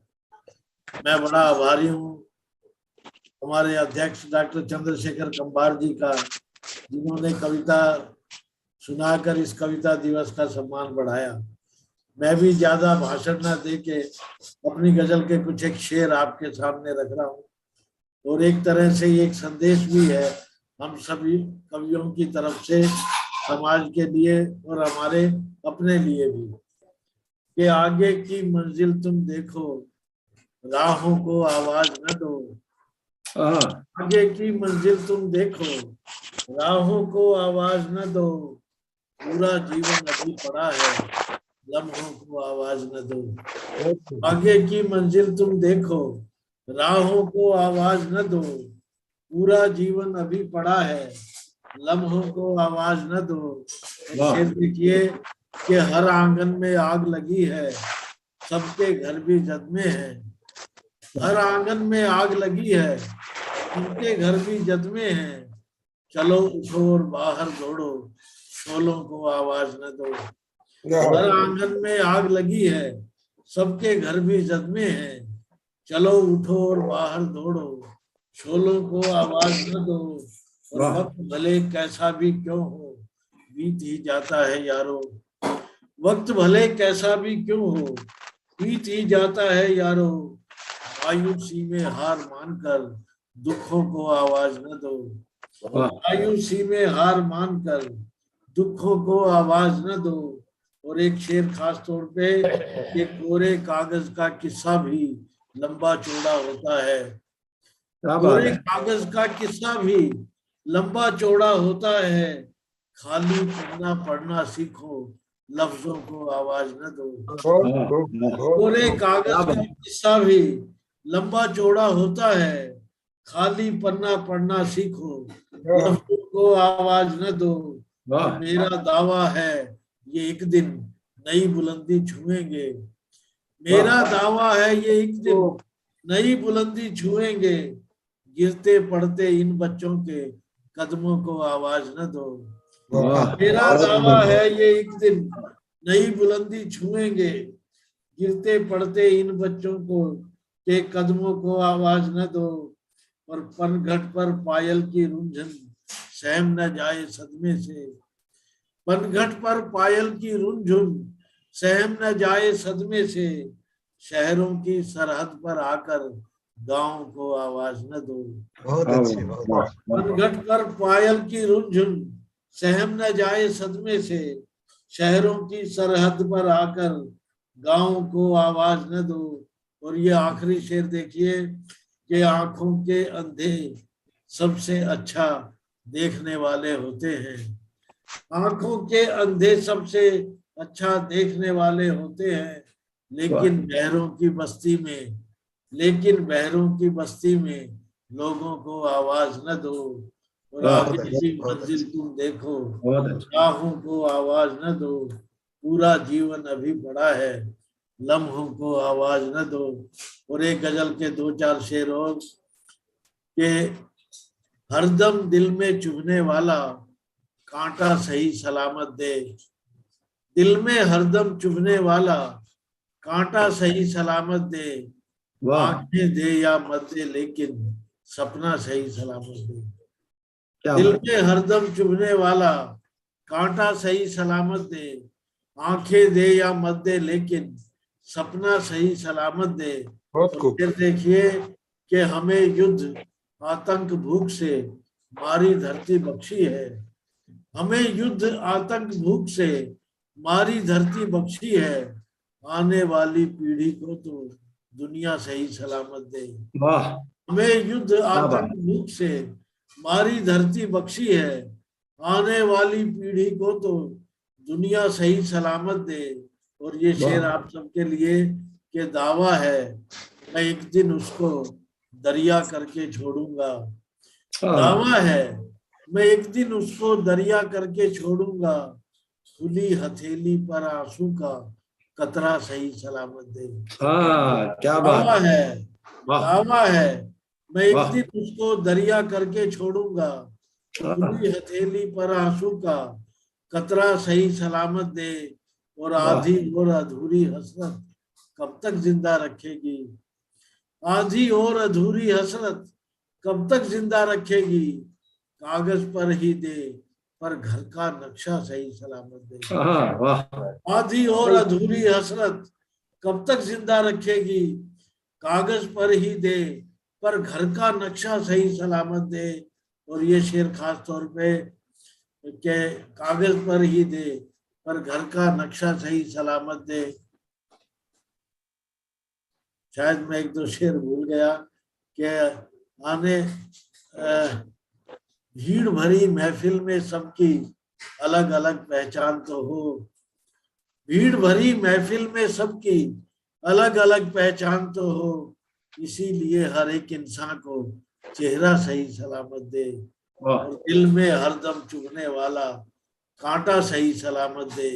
मैं बड़ा आभारी हूँ हमारे अध्यक्ष डॉक्टर चंद्रशेखर कंबार जी का, जिन्होंने कविता सुनाकर इस कविता दिवस का सम्मान बढ़ाया। मैं भी ज्यादा भाषण ना दे के अपनी गजल के कुछ एक शेर आपके सामने रख रहा हूँ, और एक तरह से एक संदेश भी है हम सभी कवियों की तरफ से समाज के लिए और हमारे अपने लिए भी, कि आगे की मंजिल तुम देखो, राहों को आवाज न दो। आगे की मंजिल तुम देखो, राहों को आवाज न दो, पूरा जीवन अभी पड़ा है, लम्हों को आवाज न दो। आगे की मंजिल तुम देखो, राहों को आवाज न दो, पूरा जीवन अभी पड़ा है, लम्हों को आवाज न दो। शेर देखिए कि हर आंगन में आग लगी है, सबके घर भी जद में है। हर आंगन में आग लगी है, सबके घर भी जद में है। चलो उठो और बाहर दौड़ो, शोलों को आवाज न दो। हर आंगन में आग लगी है, सबके घर भी जद में है। चलो उठो और बाहर दौड़ो, शोलों को आवाज न दो। और वक्त भले कैसा भी क्यों हो, बीत ही जाता है यारो। वक्त भले कैसा भी क्यों हो, बीत ही जाता है यारो। मायूसी में हार मानकर दुखों को आवाज न दो। मायूसी में हार मानकर दुखों को आवाज न दो। और एक शेर खास तौर पे, ये कोरे कागज का किस्सा भी लंबा चौड़ा होता है। कोरे कागज का किस्सा भी लंबा चौड़ा होता है, खाली पन्ना पढ़ना सीखो, लफ्जों को आवाज न दो। कोरे कागज का किस्सा भी लंबा चौड़ा होता है, खाली पन्ना पढ़ना सीखो, लफ्जों को आवाज न दो। मेरा दावा है ये एक दिन नई बुलंदी छुएंगे। मेरा दावा है ये एक दिन नई बुलंदी छुएंगे। गिरते पड़ते इन बच्चों के कदमों को आवाज न दो। मेरा दावा है ये एक दिन नई बुलंदी छुएंगे। गिरते पड़ते इन बच्चों को के कदमों को आवाज न दो। और पनघट पर पायल की रुंझन सहम न जाए सदमे से। पनघट पर पायल की रुंझुन सहम न जाए सदमे से। शहरों की सरहद पर आकर गांव को आवाज न दो। बहुत अच्छे, बहुत अच्छे। घट पर पायल की रुनझुन सहम न जाए सदमे से, शहरों की सरहद पर आकर गांव को आवाज न दो। और ये आखिरी शेर देखिए कि आंखों के अंधे सबसे अच्छा देखने वाले होते हैं। आंखों के अंधे सबसे अच्छा देखने वाले होते हैं, लेकिन बहरों की बस्ती में लोगों को आवाज न दो। और आगे की मंजिल तुम देखो, राहों को आवाज न दो। पूरा जीवन अभी बड़ा है, लम्हों को आवाज न दो। और एक गजल के 2-4 शेर और के हरदम दिल में चुभने वाला कांटा सही सलामत दे। दिल में हरदम चुभने वाला कांटा सही सलामत दे। आंखें दे या मत दे लेकिन सपना सही सलामत दे। दिल में हरदम चुभने वाला कांटा सही सलामत दे। आंखें दे या मत दे लेकिन सपना सही सलामत दे। फिर देखिए कि हमें युद्ध आतंक भूख से मारी धरती बख्शी है। हमें युद्ध आतंक भूख से मारी धरती बख्शी है। आने वाली पीढ़ी को तो दुनिया सही सलामत दे। हमें युद्ध आतंक भूख से मारी धरती बख्शी है। आने वाली पीढ़ी को तो दुनिया सही सलामत दे। और ये शेर आप सबके लिए के दावा है, मैं एक दिन उसको दरिया करके छोड़ूंगा। दावा है, मैं एक दिन उसको दरिया करके छोड़ूंगा। खुली हथेली पर आंसू का कतरा सही सलामत दे। क्या दावा है, दावा है, मैं एक दिन उसको दरिया करके छोड़ूंगा। खुली हथेली पर आंसू का कतरा सही सलामत दे। और आधी और अधूरी हसरत कब तक जिंदा रखेगी। आधी और अधूरी हसरत कब तक जिंदा रखेगी। कागज पर ही दे पर घर का नक्शा सही सलामत दे। आधी और अधूरी हसरत कब तक जिंदा रखेगी। कागज पर ही दे पर घर का नक्शा सही सलामत दे। और ये शेर खास तौर पे के कागज पर ही दे पर घर का नक्शा सही सलामत दे। शायद मैं 1-2 शेर भूल गया कि आने भीड़ भरी महफिल में सबकी अलग अलग पहचान तो हो। भीड़ भरी महफिल में सबकी अलग अलग पहचान तो हो। इसीलिए हर एक इंसान को चेहरा सही सलामत दे। और दिल में हरदम चुभने वाला कांटा सही सलामत दे।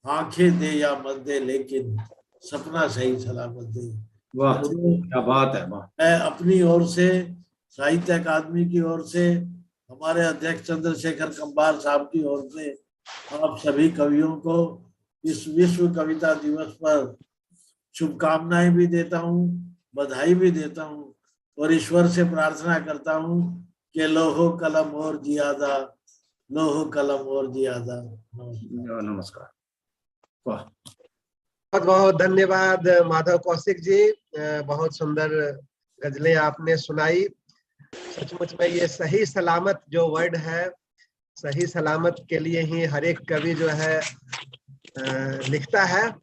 आंखें दे या मत दे लेकिन सपना सही सलामत दे। क्या बात है। मैं अपनी ओर से, साहित्य अकादमी की ओर से, हमारे अध्यक्ष चंद्रशेखर कंबार साहब की ओर से आप सभी कवियों को इस विश्व कविता दिवस पर शुभकामनाएं भी देता हूं, बधाई भी देता हूं। और ईश्वर से प्रार्थना करता हूं कि लोहो कलम और जियादा, लोहो कलम और जियादा। नमस्कार। बहुत बहुत धन्यवाद माधव कौशिक जी, बहुत सुंदर गजलें आपने सुनाई। सचमुच में ये सही सलामत जो वर्ड है, सही सलामत के लिए ही हर एक कवि जो है लिखता है।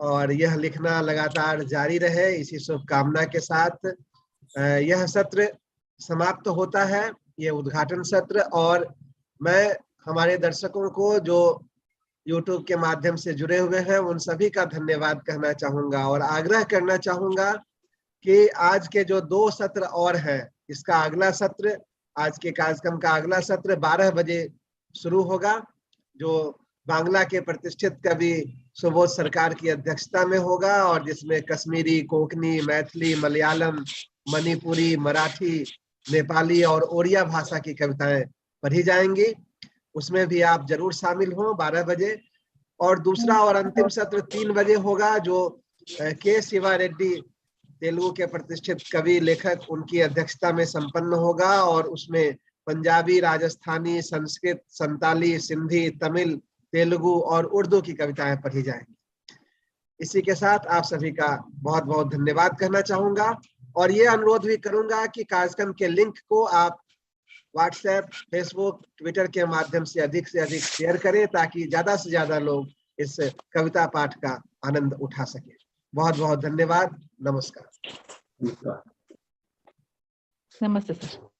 और यह लिखना लगातार जारी रहे, इसी शुभकामना के साथ यह सत्र समाप्त होता है, ये उद्घाटन सत्र। और मैं हमारे दर्शकों को जो YouTube के माध्यम से जुड़े हुए हैं उन सभी का धन्यवाद कहना चाहूंगा और आग्रह करना चाहूंगा कि आज के जो 2 सत्र और हैं, इसका अगला सत्र, आज के कार्यक्रम का अगला सत्र 12 बजे शुरू होगा, जो बांग्ला के प्रतिष्ठित कवि सुबोध सरकार की अध्यक्षता में होगा और जिसमें कश्मीरी, कोंकणी, मैथिली, मलयालम, मणिपुरी, मराठी, नेपाली और ओडिया भाषा की कविताएं पढ़ी जाएंगी। उसमें भी आप जरूर शामिल हों 12 बजे। और दूसरा और अंतिम सत्र 3 बजे होगा, जो के शिवा रेड्डी तेलुगु के प्रतिष्ठित कवि लेखक, उनकी अध्यक्षता में संपन्न होगा और उसमें पंजाबी, राजस्थानी, संस्कृत, संताली, सिंधी, तमिल, तेलुगु और उर्दू की कविताएं पढ़ी जाएंगी। इसी के साथ आप सभी का बहुत बहुत धन्यवाद कहना चाहूंगा। और ये अनुरोध भी करूंगा कि कार्यक्रम के लिंक को आप व्हाट्सएप, फेसबुक, ट्विटर के माध्यम से अधिक शेयर करें ताकि ज्यादा से ज्यादा लोग इस कविता पाठ का आनंद उठा सके। बहुत बहुत धन्यवाद। नमस्कार। नमस्ते सर।